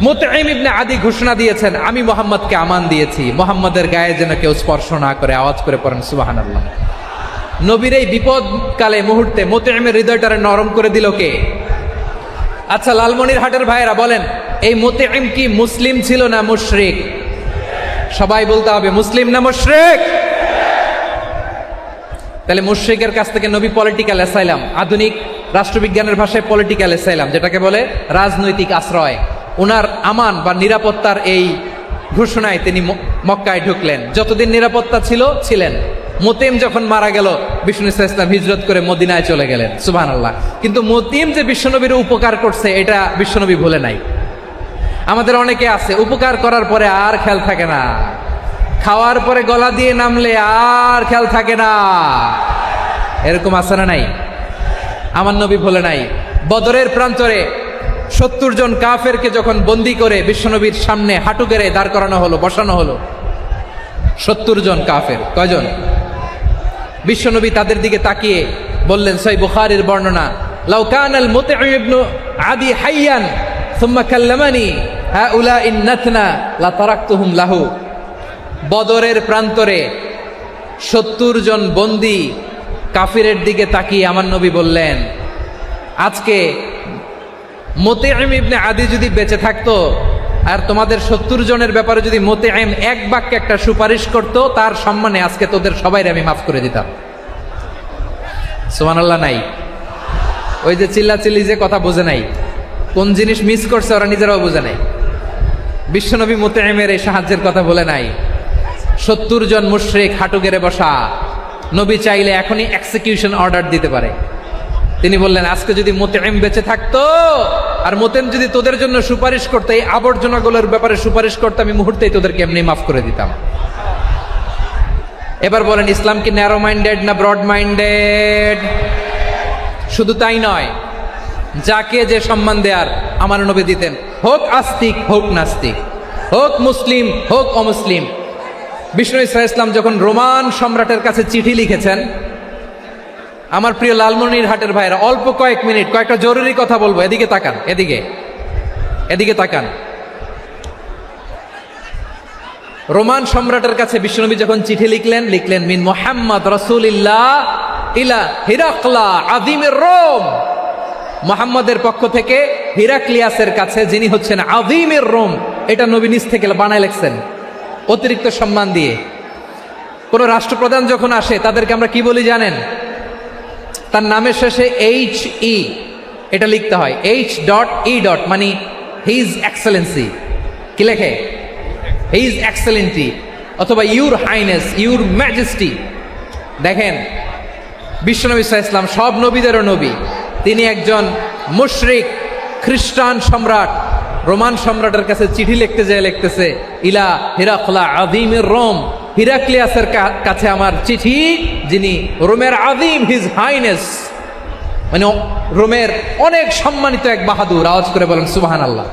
Speaker 1: মুতঈম ইবনে আদি ঘোষণা দিয়েছেন, আমি মুহাম্মদকে আমান দিয়েছি, মুহাম্মদের গায়ে যেন কেউ স্পর্শ না করে। আওয়াজ করে পড়েন সুবহানাল্লাহ। নবীর এই বিপদকালে মুহূর্তে মুতঈমের হৃদয়টারে নরম করে দিল কে? আচ্ছা, লালমনিরহাটের ভাইয়েরা বলেন, এই মুতঈম কি মুসলিম ছিল না মুশরিক? সবাই বলতে হবে মুসলিম না মুশরিক। তাহলে মুশরিকের কাছ থেকে নবী পলিটিক্যাল অ্যাসাইলাম, আধুনিক রাষ্ট্রবিজ্ঞানের ভাষায় পলিটিক্যাল অ্যাসাইলাম, যেটাকে বলে রাজনৈতিক আশ্রয়, ওনার আমান বা নিরাপত্তার এই ঘোষণায় তিনি মক্কায় ঢুকলেন। যতদিন নিরাপত্তা ছিলেন। মুতঈম যখন মারা গেল, বিষ্ণু ইসলাম হিজরত করে মদিনায় চলে গেলেন। সুবহানাল্লাহ। কিন্তু মুতঈম যে বিশ্বনবীর উপকার করছে এটা বিশ্বনবী ভুলে নাই। আমাদের অনেকে আছে উপকার করার পরে আর খেয়াল থাকে না, খাওয়ার পরে গলা দিয়ে নামলে আর খেয়াল থাকে না, এরকম আছে না নাই? আমার নবী ভুলে নাই। বদরের প্রান্তরে 70 জন কাফেরকে যখন বন্দী করে বিশ্বনবীর সামনে হাঁটু গেড়ে দাঁড় করানো হলো, বসানো হলো, 70 জন কাফের। কয়জন? বিশ্বনবী তাদের দিকে তাকিয়ে বললেন, সহিহ বুখারীর বর্ণনা, লাউ কানাল মুতঈম ইবনে আদি হাইয়ান সুম্মা কাল্লামানি হাউলাই নাতনা লা তারাকতুহুম লাহু। বদরের প্রান্তরে 70 জন বন্দী কাফিরের দিকে তাকিয়ে আমার নবী বললেন, আজকে মুতঈম ইবনে আদি যদি বেঁচে থাকতো আর তোমাদের 70 জনের ব্যাপারে যদি মুতঈম এক বাক্যে একটা সুপারিশ করত, তার সম্মানে আজকে তোদের সবাইকে আমি মাফ করে দিতাম। সুবহানাল্লাহ। নাই ওই যে চিল্লাচিল্লি যে কথা বোঝে নাই, কোন জিনিস মিস করছে ওরা নিজেরাও বোঝে নাই। বিশ্বনবী মুতঈমের এই সাহায্যের কথা বলে নাই। 70 জন মুশরিক হাঁটু গেড়ে বসা, নবী চাইলে এখনই এক্সিকিউশন অর্ডার দিতে পারে। তিনি বললেন, আজকে যদি মুতঈম বেঁচে থাকতো আর মুতঈম যদি তোদের জন্য সুপারিশ করতো, এই আবর্জনাগুলোর ব্যাপারে সুপারিশ করতো, আমি মুহূর্তেই তোদেরকে এমনি মাফ করে দিতাম। এবার বলেন, ইসলাম কি ন্যারো মাইন্ডেড না ব্রড মাইন্ডেড? শুধু তাই নয়, যাকে যে সম্মান দেয়ার আমার নবী দিতেন, হোক আস্তিক হোক নাস্তিক, হোক মুসলিম হোক অমুসলিম। বিষ্ণু ইসলাম যখন রোমান সম্রাটের কাছে চিঠি লিখেছেন, আমার প্রিয় লালমনিরহাটের ভাইরা, অল্প কয়েক মিনিট কয়েকটা জরুরি কথা বলবো, এদিকে তাকান, এদিকে তাকান। রোমান সম্রাটের কাছে বিশ্বনবী যখন চিঠি লিখলেন মিন মুহাম্মদ রাসূলিল্লাহ ইলা হিরাকলা আযীমির রোম, মুহাম্মদের পক্ষ থেকে হিরাক্লিয়াসের কাছে, যিনি হচ্ছেন আযীমির রোম। এটা নবী নিজ থেকে বানায় লিখছেন অতিরিক্ত সম্মান দিয়ে। কোন রাষ্ট্রপ্রধান যখন আসে তাদেরকে আমরা কি বলি জানেন? তার নামের শেষে HE এটা লিখতে হয়, H.E. মানে হিজ এক্সেলেন্সি। কি লেখে? হিজ এক্সেলেন্সি, অথবা ইউর হাইনেস, ইউর ম্যাজেস্টি। দেখেন, বিশ্বনবী সাল্লাল্লাহু আলাইহি ওয়াসাল্লাম সব নবীদেরও নবী, তিনি একজন মুশরিক খ্রিস্টান সম্রাট রোমান সম্রাটের কাছে চিঠি লিখতে যেয়ে লিখতেছে, ইলা হিরাকলা আযীমির রোম, হিরাক্লিয়াসের কাছে আমার চিঠি, যিনি রোমের আযীম, হিজ হাইনেস, মানে রোমের অনেক সম্মানিত এক বাহাদুর। আওয়াজ করে বলেন সুবহানাল্লাহ।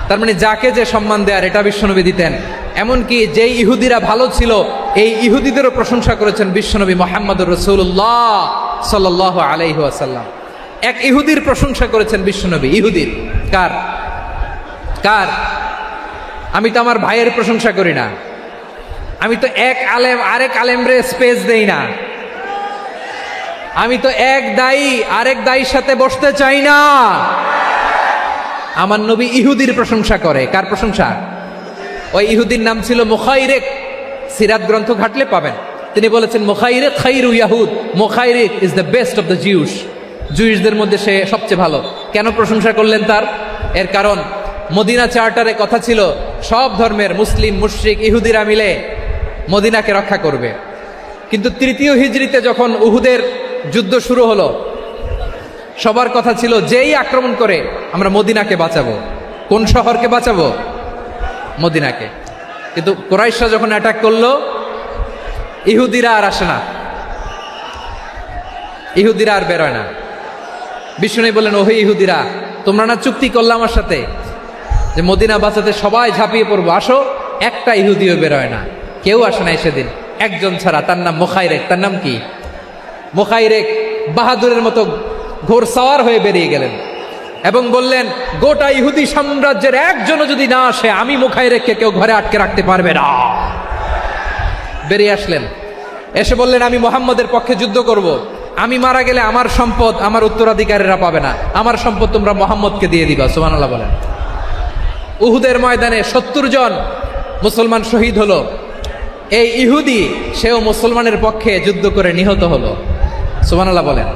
Speaker 1: তার মানে যাকে যে সম্মান দেয়ার এটা বিশ্বনবী দিতেন। এমনকি যেই ইহুদিরা ভালো ছিল, এই ইহুদিদেরও প্রশংসা করেছেন বিশ্বনবী মুহাম্মদুর রাসূলুল্লাহ সাল্লাল্লাহু আলাইহি ওয়াসাল্লাম। এক ইহুদির প্রশংসা করেছেন বিশ্বনবী। ইহুদির কার? আমি তো আমার ভাইয়ের প্রশংসা করি না, আমি তো এক আলেম আরেক আলেমরে স্পেস দেই না, আমি তো এক দায়ী আরেক দায়ীর সাথে বসতে চাই না। আমার নবী ইহুদির প্রশংসা করে। কার প্রশংসা? ওই ইহুদির নাম ছিল মুখাইরেক। সিরাত গ্রন্থ ঘাটলে পাবেন। তিনি বলেছেন, মুখাইরেক খাইরু ইয়াহুদ, Mukhayriq is the best of the জুইশদের মধ্যে সে সবচেয়ে ভালো। কেন প্রশংসা করলেন তার? এর কারণ মদিনা চার্টারে কথা ছিল সব ধর্মের মুসলিম মুশরিক ইহুদিরা মিলে মদিনাকে রক্ষা করবে। কিন্তু 3য় হিজরিতে যখন উহুদের যুদ্ধ শুরু হলো, সবার কথা ছিল যেই আক্রমণ করে আমরা মদিনাকে বাঁচাবো। কোন শহরকে বাঁচাবো? মদিনাকে। কিন্তু কুরাইশরা যখন অ্যাটাক করলো, ইহুদিরা আর আসে না, ইহুদিরা আর বেরোয় না। বিষ্ণু বললেন, ওহে ইহুদিরা, তোমরা না চুক্তি করলে আমার সাথে যে মদিনা বাঁচাতে সবাই ঝাঁপিয়ে পড়বো, আসো। একটা ইহুদিও বেরোয় না, কেউ আসে নাই সেদিন, একজন ছাড়া। তার নাম মুখাইরেক। তার নাম কি? মুখাইরেক বাহাদুরের মতো ঘোড়সাওয়ার হয়ে বেরিয়ে গেলেন এবং বললেন, গোটা ইহুদি সাম্রাজ্যের একজনও যদি না আসে, আমি মুখাইরেককে কেউ ঘরে আটকে রাখতে পারবে না। বেরিয়ে আসলেন, এসে বললেন, আমি মুহাম্মদের পক্ষে যুদ্ধ করব। আমি মারা গেলে আমার সম্পদ আমার উত্তরাধিকারীরা পাবে না, আমার সম্পদ তোমরা মুহাম্মদকে দিয়ে দিবা। সুবহানাল্লাহ বলেন। উহুদের ময়দানে 70 জন মুসলমান শহীদ হলো। এই ইহুদি সেও মুসলমানের পক্ষে যুদ্ধ করে নিহত হলো। সুবহানাল্লাহ বলেন।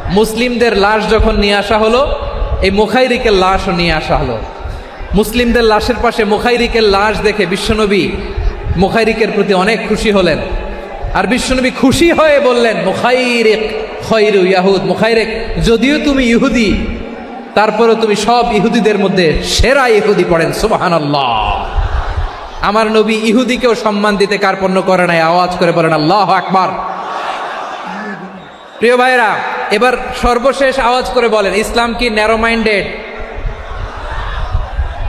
Speaker 1: মুসলিমদের লাশ যখন নিয়ে আসা হলো, এই মুখাইরিকের লাশও নিয়ে আসা হলো। মুসলিমদের লাশের পাশে মুখাইরিকের লাশ দেখে বিশ্বনবী মুখাইরিকের প্রতি অনেক খুশি হলেন। আর বিশ্বনবী খুশি হয়ে বললেন, মুখাইরিক খৈরু ইয়াহুদ, মুখাইরিক যদিও তুমি ইহুদি, তারপরেও তুমি সব ইহুদিদের মধ্যে সেরা ইহুদি। পড়েন সুবহানাল্লাহ। আমার নবী ইহুদিকেও সম্মান দিতে কার্পণ্য করে নাই। আওয়াজ করে বলেন আল্লাহু আকবার। প্রিয় ভাইরা, এবার সর্বশেষ আওয়াজ করে বলেন, ইসলাম কি ন্যারো মাইন্ডেড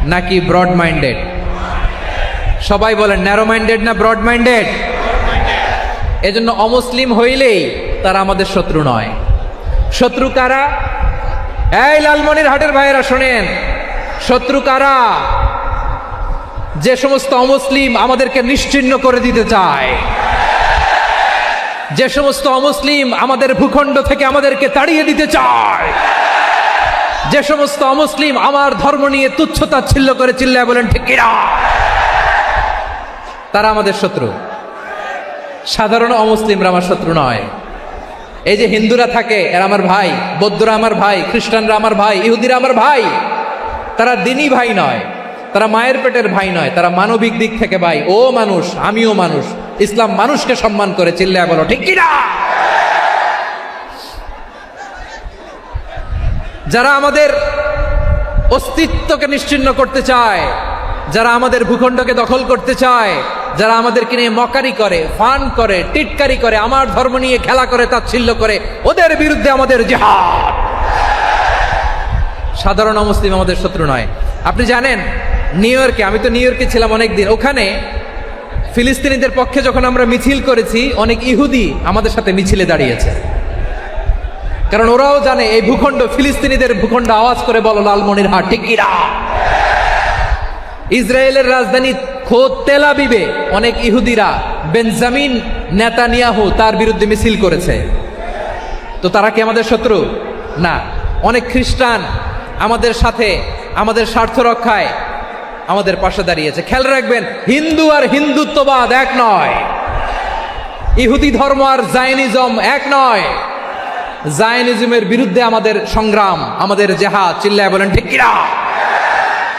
Speaker 1: নাকি ব্রড মাইন্ডেড? সবাই বলেন ন্যারো মাইন্ডেড না ব্রড মাইন্ডেড? এজন্য অমুসলিম হইলেই তারা আমাদের শত্রু নয়। শত্রু কারা? এই লালমনিরহাটের ভাইয়েরা শোনেন, শত্রু কারা? যে সমস্ত অমুসলিম আমাদেরকে নিশ্চিহ্ন করে দিতে চায়, যে সমস্ত অমুসলিম আমাদের ভূখণ্ড থেকে আমাদেরকে তাড়িয়ে দিতে চায়, যে সমস্ত অমুসলিম আমার ধর্ম নিয়ে তুচ্ছতাচ্ছিল্য করে চিল্লায় বলেন ঠিক কিনা, তারা আমাদের শত্রু। সাধারণ অমুসলিমরা আমার শত্রু নয়। এই যে হিন্দুরা থাকে এরা আমার ভাই, বৌদ্ধরা আমার ভাই, খ্রিস্টানরা আমার ভাই, ইহুদিরা আমার ভাই। তারা দিনই ভাই নয়, তারা মায়ের পেটের ভাই নয়, তারা মানবিক দিক থেকে ভাই। ও মানুষ, আমিও মানুষ। ইসলাম মানুষকে সম্মান করে, চিল্লায় বলো ঠিক কিনা। যারা আমাদের অস্তিত্বকে নিশ্চিহ্ন করতে চায়, যারা আমাদের ভূখণ্ডকে দখল করতে চায়, যারা আমাদেরকে নিয়ে মকারি করে, ফান করে, টিটকারি করে, আমার ধর্ম নিয়ে খেলা করে, তাচ্ছিল্য করে, ওদের বিরুদ্ধে আমাদের জিহাদ। সাধারণ মুসলিম আমাদের শত্রু নয়। আপনি জানেন নিউ ইয়র্কে, আমি তো নিউ ইয়র্কে ছিলাম অনেকদিন, ওখানে ফিলিস্তিনিদের পক্ষে যখন আমরা মিছিল করেছি, অনেক ইহুদি আমাদের সাথে মিছিলে দাঁড়িয়েছে। কারণ ওরাও জানে এই ভূখণ্ড ফিলিস্তিনিদের ভূখণ্ড। আওয়াজ করে বলো লালমনিরহাট ঠিক কিনা। ইসরায়েলের রাজধানী খোদ তেল আবিবে অনেক ইহুদিরা বেঞ্জামিন নেতানিয়াহু তার বিরুদ্ধে মিছিল করেছে। তো তারা কি আমাদের শত্রু? না। অনেক খ্রিস্টান আমাদের সাথে আমাদের স্বার্থ রক্ষায় আমাদের পাশে দাঁড়িয়েছে। খেয়াল রাখবেন, হিন্দু আর হিন্দুত্ববাদ এক নয়, ইহুদি ধর্ম আর জায়নিজম এক নয়। জায়নিজমের বিরুদ্ধে আমাদের সংগ্রাম, আমাদের জেহাদ, চিল্লায় বলেন ঠিক কিনা।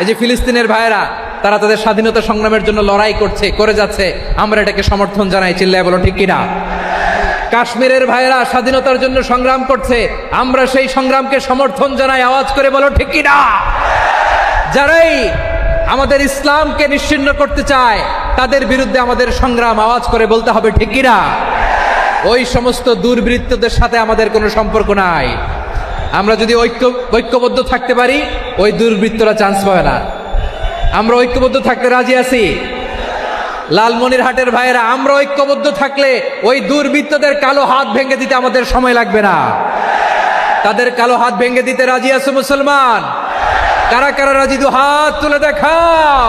Speaker 1: এই যে ফিলিস্তিনের ভাইয়েরা, তারা তাদের স্বাধীনতা সংগ্রামের জন্য লড়াই করছে, করে যাচ্ছে, আমরা এটাকে সমর্থন জানাই, চিল্লায় বলো ঠিক কিনা। কাশ্মীরের ভাইয়েরা স্বাধীনতার জন্য সংগ্রাম করছে, আমরা সেই সংগ্রামকে সমর্থন জানাই, আওয়াজ করে বলো ঠিক কিনা। যারাই আমাদের ইসলামকে নিশ্চিহ্ন করতে চায় তাদের বিরুদ্ধে আমাদের সংগ্রাম, আওয়াজ করে বলতে হবে ঠিক কিনা। ওই সমস্ত দুর্বৃত্তদের সাথে আমাদের কোনো সম্পর্ক নাই। আমরা যদি ঐক্যবদ্ধ থাকতে পারি, ওই দুর্বৃত্তরা চান্স পাবে না। আমরা ঐক্যবদ্ধ থাকতে রাজি আছি। লালমনিরহাটের ভাইয়েরা, আমরা ঐক্যবদ্ধ থাকলে ওই দুর্বৃত্তদের কালো হাত ভেঙে দিতে আমাদের সময় লাগবে না। তাদের কালো হাত ভেঙে দিতে রাজি আছে মুসলমান? কারা কারা রাজি? দু হাত তুলে দেখাও।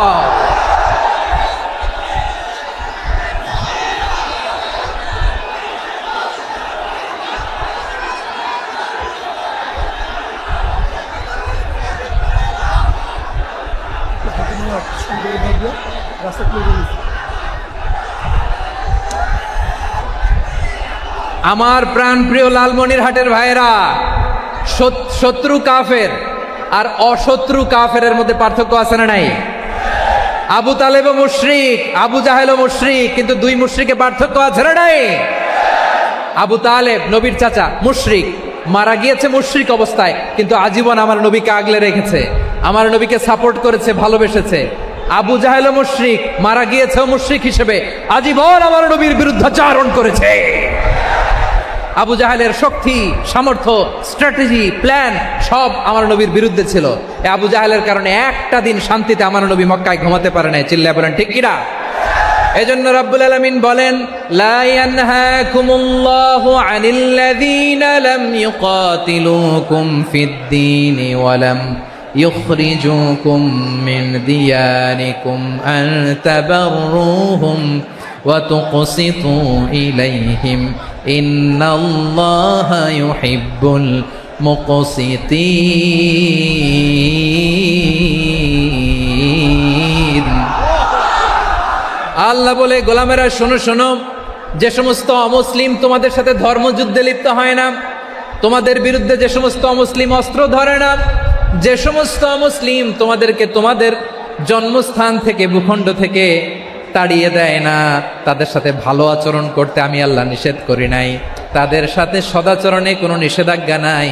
Speaker 1: আমার প্রাণ প্রিয় লালমনিরহাটের ভাইয়েরা, শত্রু কাফের আর অশত্রু কাফেরের মধ্যে পার্থক্য আছে না নাই? আবু তালেবও মুশরিক, আবু জাহেলও মুশরিক, কিন্তু দুই মুশরিকে পার্থক্য আছে না নাই? আবু তালেব নবীর চাচা, মুশরিক, মারা গিয়েছে মুশরিক অবস্থায়, কিন্তু আজীবন আমার নবীকে আগলে রেখেছে, আমার নবীকে সাপোর্ট করেছে, ভালোবেসেছে। আবু জাহেলও মুশরিক, মারা গিয়েছে মুশরিক হিসেবে, আজীবন আমার নবীর বিরুদ্ধাচারণ করেছে। আবু জাহেলের শক্তি, সামর্থ্য, স্ট্র্যাটেজি, প্ল্যান সব আমার নবীর বিরুদ্ধে ছিল। এই আবু জাহেলের কারণে একটা দিন শান্তিতে আমার নবী মক্কায় ঘুমাতে পারে নাই, চিল্লায় বলেন ঠিক কিনা। এজন্য রাব্বুল আলামিন বলেন, লা ইয়ানহাকুমুল্লাহু আনিল্লাযীনা লাম ইউকাতিলুকুম ফিদ-দীন ওয়া লাম ইখরিজুকুম মিন দিয়ারিকুম আন তাবাররুহুম ওয়া তুকসিতু ইলাইহিম ইন্নাল্লাহা ইউহিব্বুল মুকসিতিন। আল্লাহ বলে, গোলামেরা শোনো শোনো, যে সমস্ত অমুসলিম তোমাদের সাথে ধর্মযুদ্ধে লিপ্ত হয় না, তোমাদের বিরুদ্ধে যে সমস্ত অমুসলিম অস্ত্র ধরে না, যে সমস্ত অমুসলিম তোমাদেরকে তোমাদের জন্মস্থান থেকে, ভূখণ্ড থেকে তাড়িয়ে দেয় না, তাদের সাথে ভালো আচরণ করতে আমি আল্লাহ নিষেধ করি নাই। তাদের সাথে সদাচরণে কোনো নিষেধাজ্ঞা নাই,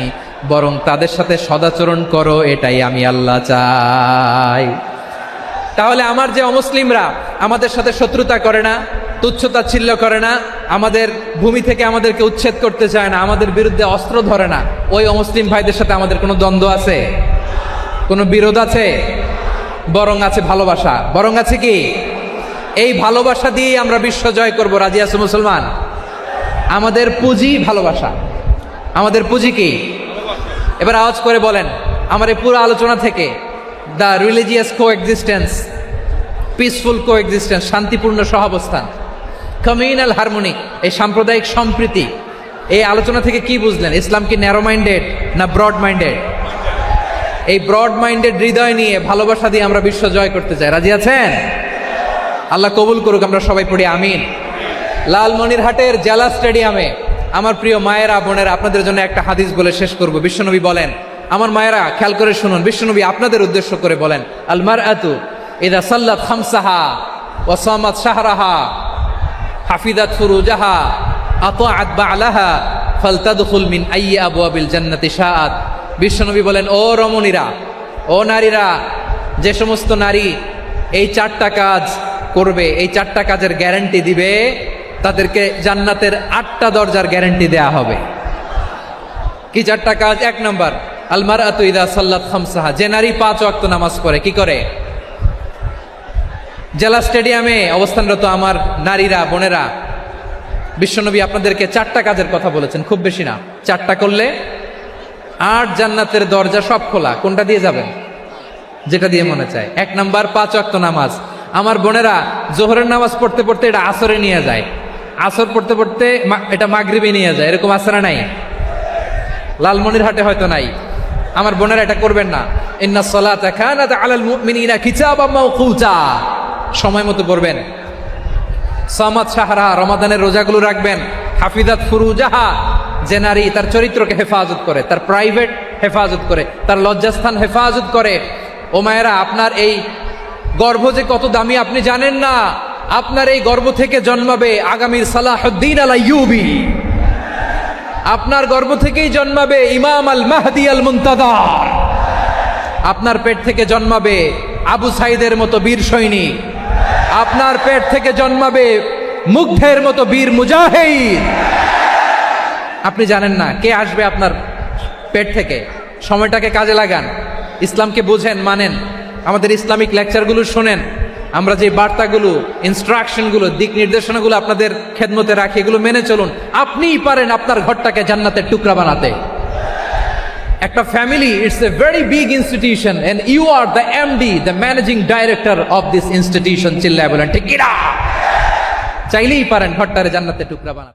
Speaker 1: বরং তাদের সাথে সদাচরণ করো, এটাই আমি আল্লাহ চাই। তাহলে আমার যে অমুসলিমরা আমাদের সাথে শত্রুতা করে না, তুচ্ছতাচ্ছিল্য করে না, আমাদের ভূমি থেকে আমাদেরকে উচ্ছেদ করতে চায় না, আমাদের বিরুদ্ধে অস্ত্র ধরে না, ওই অমুসলিম ভাইদের সাথে আমাদের কোনো দ্বন্দ্ব আছে? কোনো বিরোধ আছে? বরং আছে ভালোবাসা। বরং আছে কি? এই ভালোবাসা দিয়ে আমরা বিশ্ব জয় করব। রাজি আছো মুসলমান? আমাদের পুঁজি ভালোবাসা। আমাদের পুঁজি কি? এবার আওয়াজ করে বলেন, আমার এই পুরো আলোচনা থেকে the religious coexistence, peaceful coexistence, শান্তিপূর্ণ সহাবস্থান, কমিউনাল হারমোনি, এই সাম্প্রদায়িক সম্প্রীতি, এই আলোচনা থেকে কি বুঝলেন? ইসলাম কি ন্যারো মাইন্ডেড না ব্রড মাইন্ডেড? এই ব্রড মাইন্ডেড হৃদয় নিয়ে, ভালোবাসা দিয়ে আমরা বিশ্ব জয় করতে চাই। রাজি আছেন? আল্লাহ কবুল করুক। আমরা সবাই পড়ি আমিন। লালমনিরহাটের জেলা স্টেডিয়ামে আমার প্রিয় মায়েরা, বোনেরা, আপনাদের জন্য একটা হাদিস বলে শেষ করব। বিশ্বনবী বলেন, আমার মায়েরা খেয়াল করে শুনুন, বিশ্বনবী আপনাদের উদ্দেশ্য করে বলেন, আল মারআতু ইযা সাল্লাত খামসাহা ওয়া সামাত শাহরাহা হাফিজাত ফুরুজাহা আতাআত বা'লাহা ফালতাদখুল মিন আইয়ি আবওয়াবিল জান্নাতি শাআত। বিশ্বনবী বলেন, ও রমণীরা, ও নারীরা, যে সমস্ত নারী এই 4টা কাজ করবে, এই 4টা কাজের গ্যারান্টি দিবে, তাদেরকে জান্নাতের 8টা দরজার গ্যারান্টি দেয়া হবে। কি 4টা কাজ? 1 নম্বর, আল মারআতু ইযা সাল্লাত খামসাহা, যে নারী 5 ওয়াক্ত নামাজ পড়ে। কি করে? জেলা স্টেডিয়ামে অবস্থানরত আমার নারীরা, বোনেরা, বিশ্বনবী আপনাদেরকে 4টা কাজের কথা বলেছেন, খুব বেশি না। 4টা করলে 8 জান্নাতের দরজা সব খোলা। কোনটা দিয়ে যাবেন? যেটা দিয়ে মনে চায়। 1 নাম্বার 5 ওয়াক্ত নামাজ। আমার বোনেরা জোহরের নামাজ পড়তে পড়তে এটা আসরে নিয়ে যায়, আসর পড়তে পড়তে এটা মাগরিবে নিয়ে যায়। এরকম আসরা নাই? লালমনিরহাটে হয়তো নাই। আমার বোনেরা এটা করবেন না। ইন্নাস সালাতা কানাত আলাল মুমিনিনা কিতাবাম মাওকুতা, সময় মতো পড়বেন। সামাত শাহরা, রমাদানের রোজাগুলো রাখবেন। হাফিজাত ফুরুজাহা, যে নারী তার চরিত্রকে হেফাজত করে, তার প্রাইভেট হেফাজত করে, তার লজ্জাস্থান হেফাজত করে। ও মায়েরা, আপনার এই গর্ভ যে কত দামি আপনি জানেন না। আপনার এই গর্ভ থেকে জন্মাবে আগামীর সালাহুদ্দিন আল আইয়ুবী। আপনার গর্ভ থেকেই জন্মাবে ইমাম আল মাহদি আল মুনতাদার। আপনার পেট থেকে জন্মাবে আবু সাইদের মতো বীর সৈনিক। আপনার পেট থেকে জন্মাবে মুগ্ধের মতো বীর মুজাহিদ। আপনি জানেন না কে আসবে আপনার পেট থেকে। সময়টাকে কাজে লাগান, ইসলামকে বুঝেন, মানেন, আমাদের ইসলামিক লেকচারগুলো শোনেন। আমরা যে বার্তাগুলো, ইনস্ট্রাকশনগুলো, দিক নির্দেশনাগুলো আপনাদের খেদমতে রাখি, এগুলো মেনে চলুন। আপনিই পারেন আপনার ঘরটাকে জান্নাতের টুকরা বানাতে। একটা family, it's a very big institution and you are the MD, the managing director of this institution. চিল্লায় বলেন ঠিক কিনা? চাইলেই পারেন ঘরটারে জান্নাতের টুকরা বানাতে।